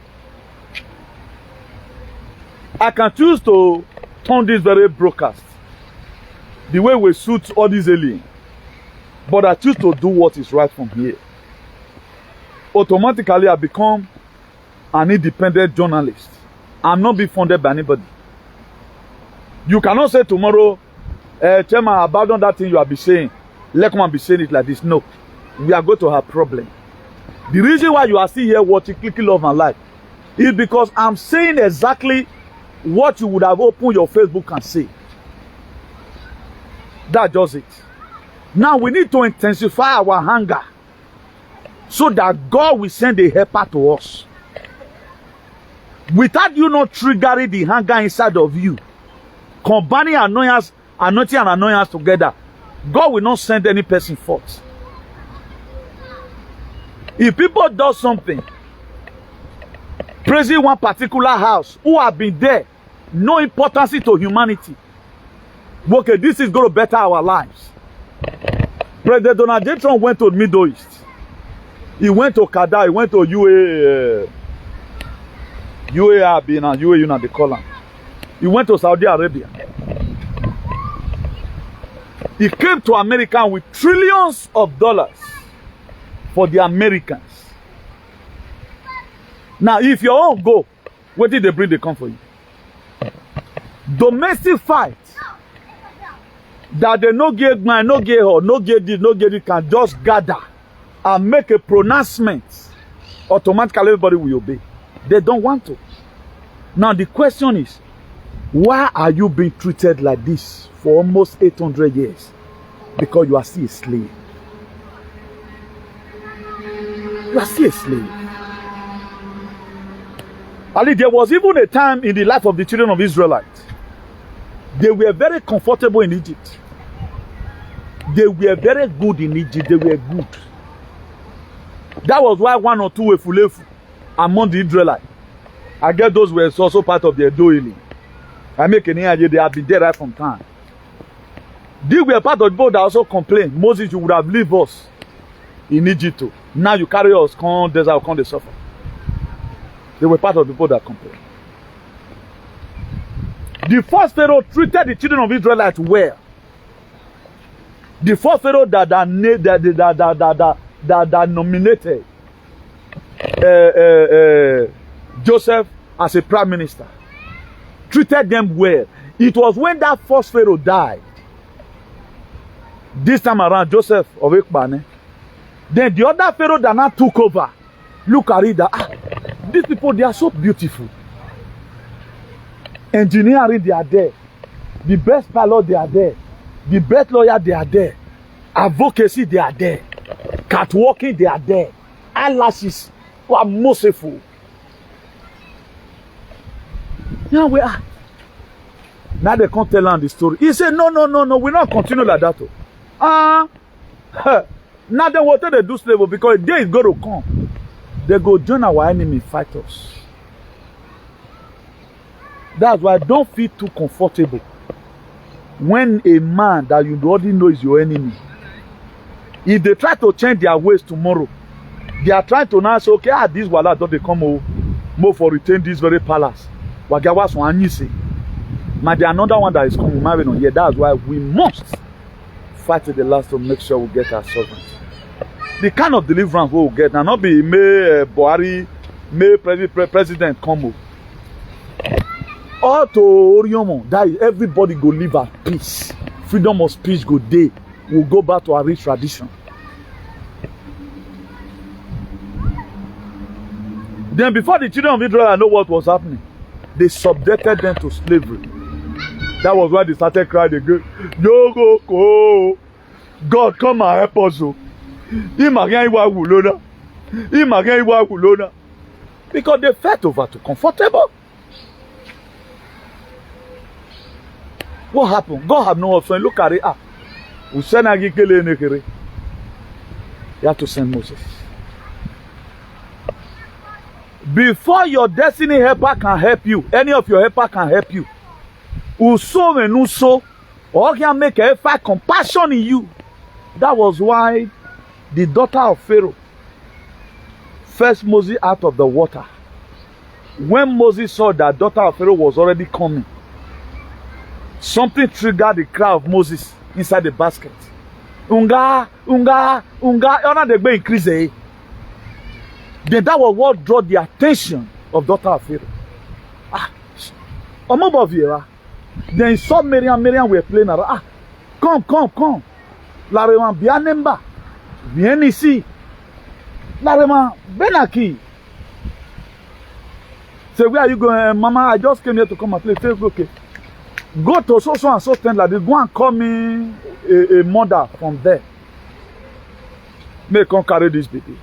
I can choose to turn this very broadcast the way we suit all these aliens. But I choose to do what is right from here. Automatically, I become an independent journalist. I'm not being funded by anybody. You cannot say tomorrow, Chairman, abandon that thing you have been saying. Let come and be saying it like this. No. We are going to have a problem. The reason why you are still here watching Clicky Love and Life is because I'm saying exactly what you would have opened your Facebook and say. That's just it. Now we need to intensify our hunger so that God will send a helper to us. Without you not triggering the hunger inside of you, combining annoyance, anointing and annoyance together, God will not send any person forth. If people do something, praising one particular house who have been there, no importance to humanity. Okay, this is going to better our lives. President Donald J. Trump went to the Middle East. He went to Qatar, he went to UAE, and UAE, they call him. He went to Saudi Arabia. He came to America with trillions of dollars for the Americans. Now, if you all go, what did they bring? They come for you. Domestic fight that they no get man, no get her, no get this, no get it can just gather and make a pronouncement. Automatically, everybody will obey. They don't want to. Now, the question is, why are you being treated like this for almost 800 years? Because you are still a slave. You are still a slave. Ali, there was even a time in the life of the children of Israelites. They were very comfortable in Egypt. They were very good in Egypt. They were good. That was why 1 or 2 were fulefu among the Israelites. I guess those were also part of their doing. I make an idea they have been there right from time. They were part of the people that also complained. Moses, you would have left us in Egypt too. Now you carry us, come desert, come the suffer. They were part of the people that complained. The first Pharaoh treated the children of Israelites well. The first Pharaoh that nominated Joseph as a prime minister treated them well. It was when that first Pharaoh died. This time around, Joseph of Ekbane. Then the other Pharaoh that now took over. Look at it. These people, they are so beautiful. Engineering, they are there. The best pilot, they are there. The best lawyer, they are there. Advocacy, they are there. Catwalking, they are there. Eyelashes, who are merciful. Now we are. Now they can't tell them the story. He said, no, we not continue like that. Now then what they do slavery because the day is going to come. They go join our enemy, fight us. That's why don't feel too comfortable when a man that you already know is your enemy. If they try to change their ways tomorrow, they are trying to now say, okay, this wala don't they come more for retain this very palace. Wagawas one you say. But there another one that is coming marrying on here. That's why we must fight to the last to make sure we get our sovereignty. The kind of deliverance we will get now not be may Buhari, may president come. All to Oriomo, that is everybody go live at peace. Freedom of speech go day. We'll go back to our rich tradition. Then before the children of Israel know what was happening, they subjected them to slavery. That was why they started crying again. Yo, God, come and help us. Because they felt over too comfortable. What happened? God had no option. Look at it. You have to send Moses. Before your destiny helper can help you, any of your helper can help you. Uso and uso, or can make a fight compassion in you. That was why the daughter of Pharaoh fetched Moses out of the water. When Moses saw that daughter of Pharaoh was already coming, something triggered the cry of Moses inside the basket. Unga, they go increase. Then that was what drew the attention of daughter of Pharaoh. Then he saw Miriam were playing around. Come. Lareman Bianemba. Viens ici. Lareman Benaki. Say, where are you going? Mama, I just came here to come and play. Say, okay. Go to so and so stand like this. Go and call me a mother from there. May come carry this baby.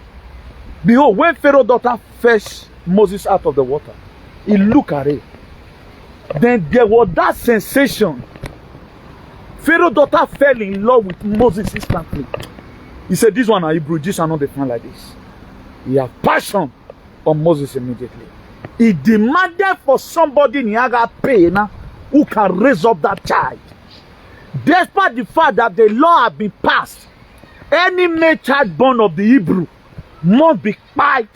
Behold, when Pharaoh's daughter fetched Moses out of the water, he looked at it. Then there was that sensation. Pharaoh's daughter fell in love with Moses instantly. He said, this one are Hebrew, this are not the fan like this. He had passion on Moses immediately. He demanded for somebody in Yaga pain who can raise up that child. Despite the fact that the law had been passed, any male child born of the Hebrew must be quiet.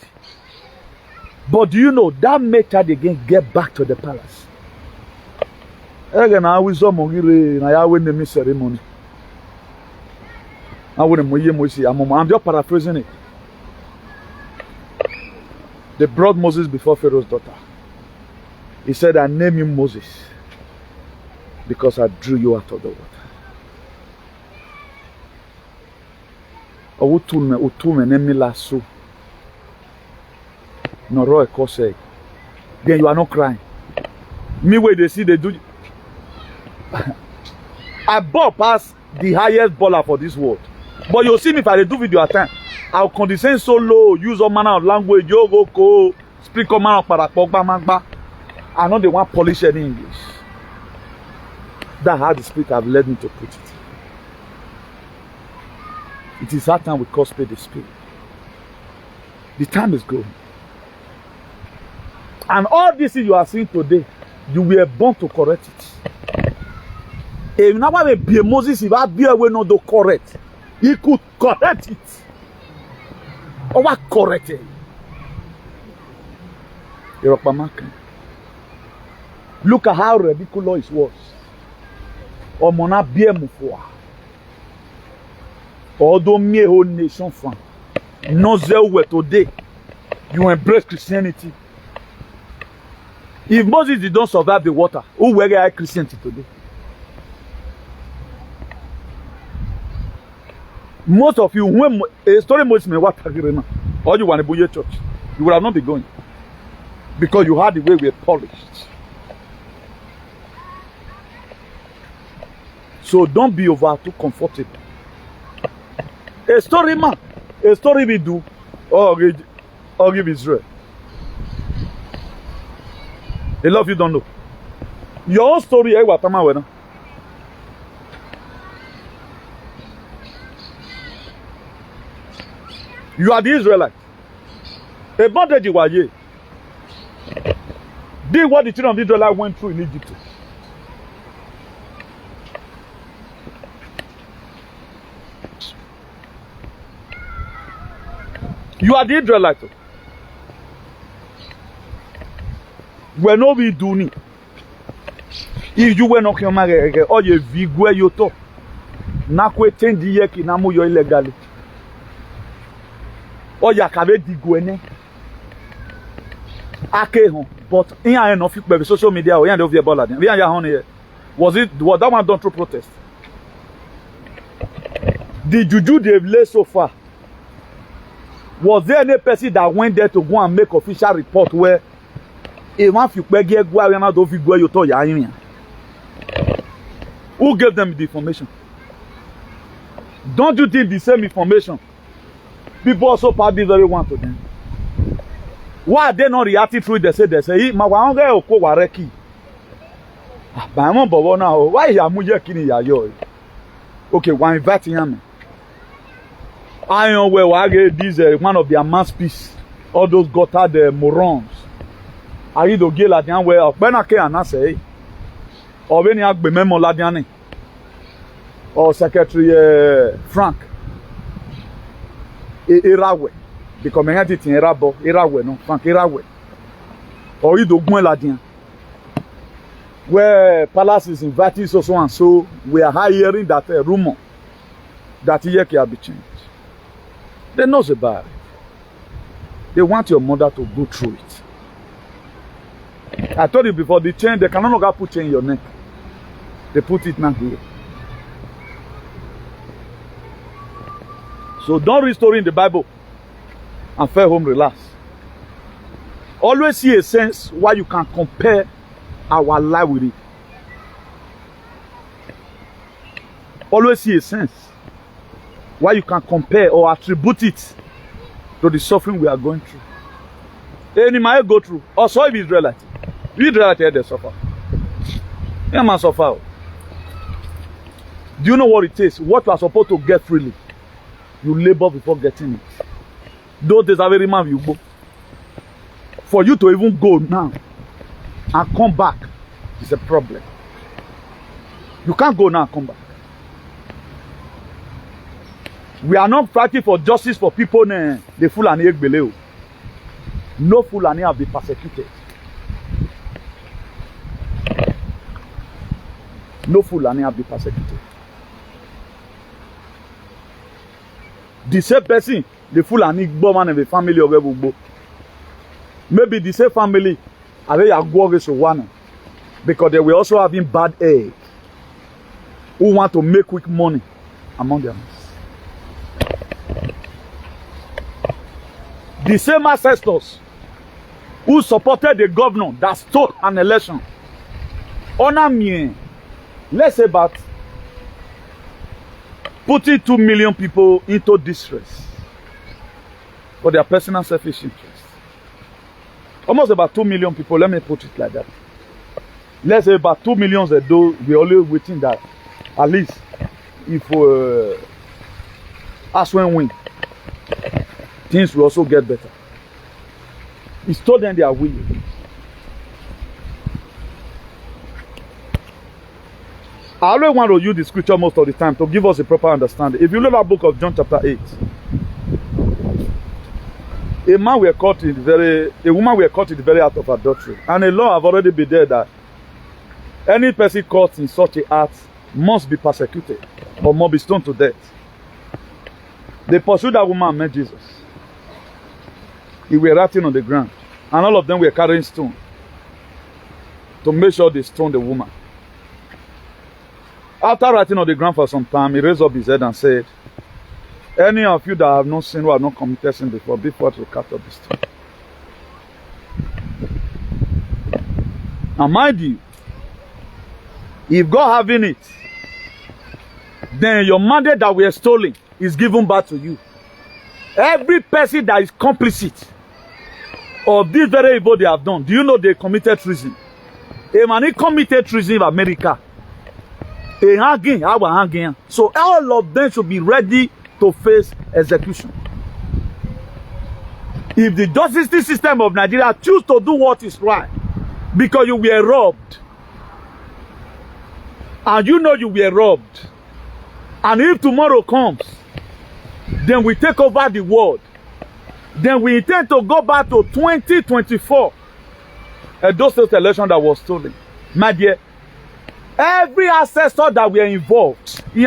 But do you know that male child again get back to the palace? Again, I will win ceremony. I'm just paraphrasing it. They brought Moses before Pharaoh's daughter. He said, I name you Moses because I drew you out of the water. Then you are not crying. Me where they see they do. I ball past the highest baller for this world. But you'll see me if I do video at time. I'll condescend so low, use all manner of language, speak all manner of parapogba. I know they want polish any English. That's how the Spirit have led me to put it. It is that time we call spade the Spirit. The time is going. And all this you are seeing today, you were born to correct it. If never be Moses, if I be away not to correct, he could correct it. Or what correct it? Look at how ridiculous it was. Or mona bien mufwa. Although me whole nation fan. No zeal today. You embrace Christianity. If Moses did not survive the water, who will get Christianity today? Most of you, when a story Moses may what or you want to buy your church, you would have not been going. Because you had the way we're polished. So don't be over too comfortable. A story man, a story we do, or give Israel. A lot of you don't know. Your own story, you are the Israelite. A bondage you are here. Did what the children of Israel went through in Egypt. You are the Israelite. We no be doing. If you were not your marriage, or you vigwe yoto, na kwete ndiye ki na mu yo illegally. Or ya kabe digwene. Ake hon, but in ya no fit be social media or ya no via bola. We ya hon here. Was that one done through protest? The juju they've laid so far. Was there any person that went there to go and make official report where who gave them the information? Don't you think the same information people also pass this very one to them? Why are they not reacting through it? They say okay, we're inviting him. Iron where this one of their masterpiece. All those gutted morons. Are you the gay ladian where when I can say or when you have memo ladiani or Secretary Frank Irawe because me had it in Irawe no Frank Irawe or you do gwen ladian where Palace is inviting so and so. We are hearing that rumor that here can be changed. They know about it. They want your mother to go through it. I told you before, the chain, they can no longer put chain in your neck. They put it now here. So don't read story in the Bible and fare home relax. Always see a sense why you can compare our life with it. Always see a sense why you can compare or attribute it to the suffering we are going through. Any might go through. Also if Israelite. Israelite here they suffer. Yeah, man suffer. Do you know what it is? What you are supposed to get freely, you labor before getting it. Those days are very man you go. For you to even go now and come back is a problem. You can't go now and come back. We are not fighting for justice for people the Fulani Egbeleo. No Fulani have been persecuted. No Fulani have been persecuted. The same person, the Fulani Igbo man of the family of Ebugbo. Maybe the same family are they one because they were also having bad egg who want to make quick money among them. The same ancestors who supported the governor that stole an election. Honor me. Let's say about putting 2 million people into distress for their personal selfish interest. Almost about 2 million people, let me put it like that. Let's say about 2 million though we're always waiting that at least if as when win, things will also get better. It's told them they are willing. I always want to use the scripture most of the time to give us a proper understanding. If you look at the book of John chapter 8, a woman were caught in the very act of adultery. And a law have already been there that any person caught in such a act must be persecuted or must be stoned to death. They pursued that woman and met Jesus. He were writing on the ground. And all of them were carrying stone to make sure they stoned the woman. After writing on the ground for some time, he raised up his head and said, any of you that have not sinned or have not committed sin before to cut up the stone. And mind you, if God having it, then your mandate that we are stolen is given back to you. Every person that is complicit of this very evil they have done, do you know they committed treason? A man committed treason in America. A hanging, our hanging. So all of them should be ready to face execution. If the justice system of Nigeria choose to do what is right, because you were robbed, and you know you were robbed, and if tomorrow comes, then we take over the world, then we intend to go back to 2024, Edo State election that was stolen. My dear, every ancestor that were involved, did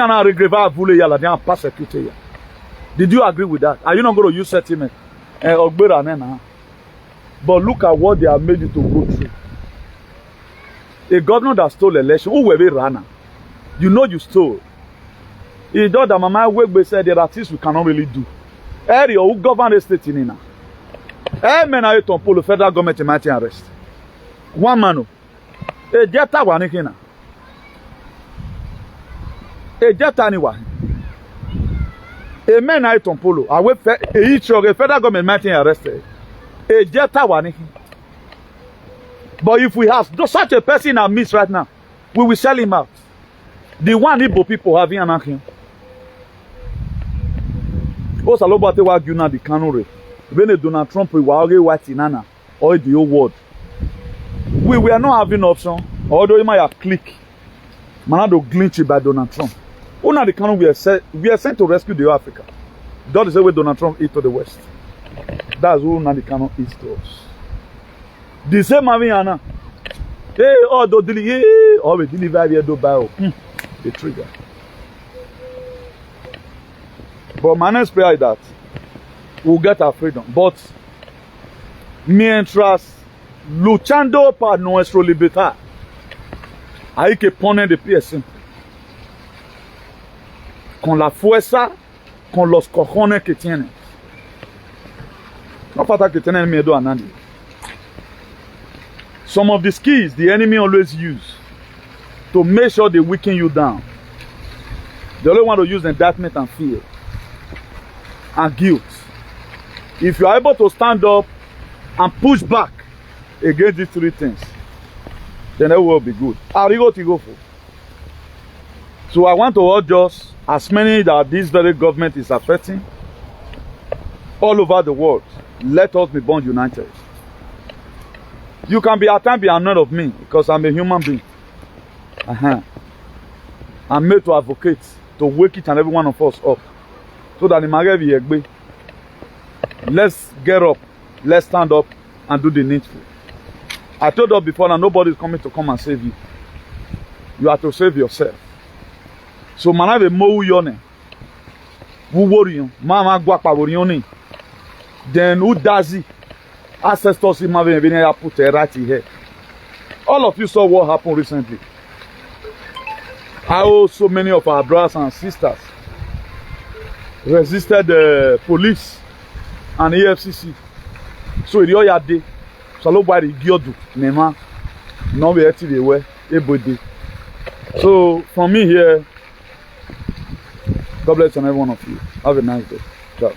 you agree with that? Are you not going to use sentiment? But look at what they have made you to go through. A governor that stole election, who were runner? You know you stole. He thought that Mama Wegbe said there are things we cannot really do. Area who govern the state in Nina. Men are to pull the federal government in mighty arrest. One man. A jetta one in a jetta anyone. A man I to pull. I will each of the federal government mighty arrested. A jetta one. But if we have such a person in our midst right now, we will sell him out. The one Igbo people having an action. Also, a lot of what you know the canary. When Donald Trump we were already watching Nana or the whole world. We are not having option. Although you might have click, man, do glitchy by Donald Trump. Una the canary we are sent to rescue the Africa. That is the way Donald Trump is to the West. That's who Una the canary is to us. The same Aviana. Hey, oh, do deliver. Oh, we deliver here do buy. The trigger. But my next prayer is that we'll get our freedom. But mientras luchando para nuestra libertad, hay que poner de pie siempre. Con la fuerza, con los cojones que tienes. No falta que tener miedo a nadie. Some of the skills the enemy always use to make sure they weaken you down. They only want to use indictment and fear and guilt. If you are able to stand up and push back against these three things, then it will be good. So I want to urge us, as many that this very government is affecting, all over the world, let us be born united. You can be at times be annoyed of me because I'm a human being. I'm made to advocate, to wake each and every one of us up. So that in let's get up, let's stand up and do the needful. I told you before that nobody is coming to come and save you. You have to save yourself. So man have a mo yone. Who worry you? Mama guapa worry. Then who does it? Ancestors in my put right here. All of you saw what happened recently. How so many of our brothers and sisters resisted the police and EFCC. So it all day. So nobody giodu nema no be active away everybody. So from me here, God bless every one of you. Have a nice day. Ciao.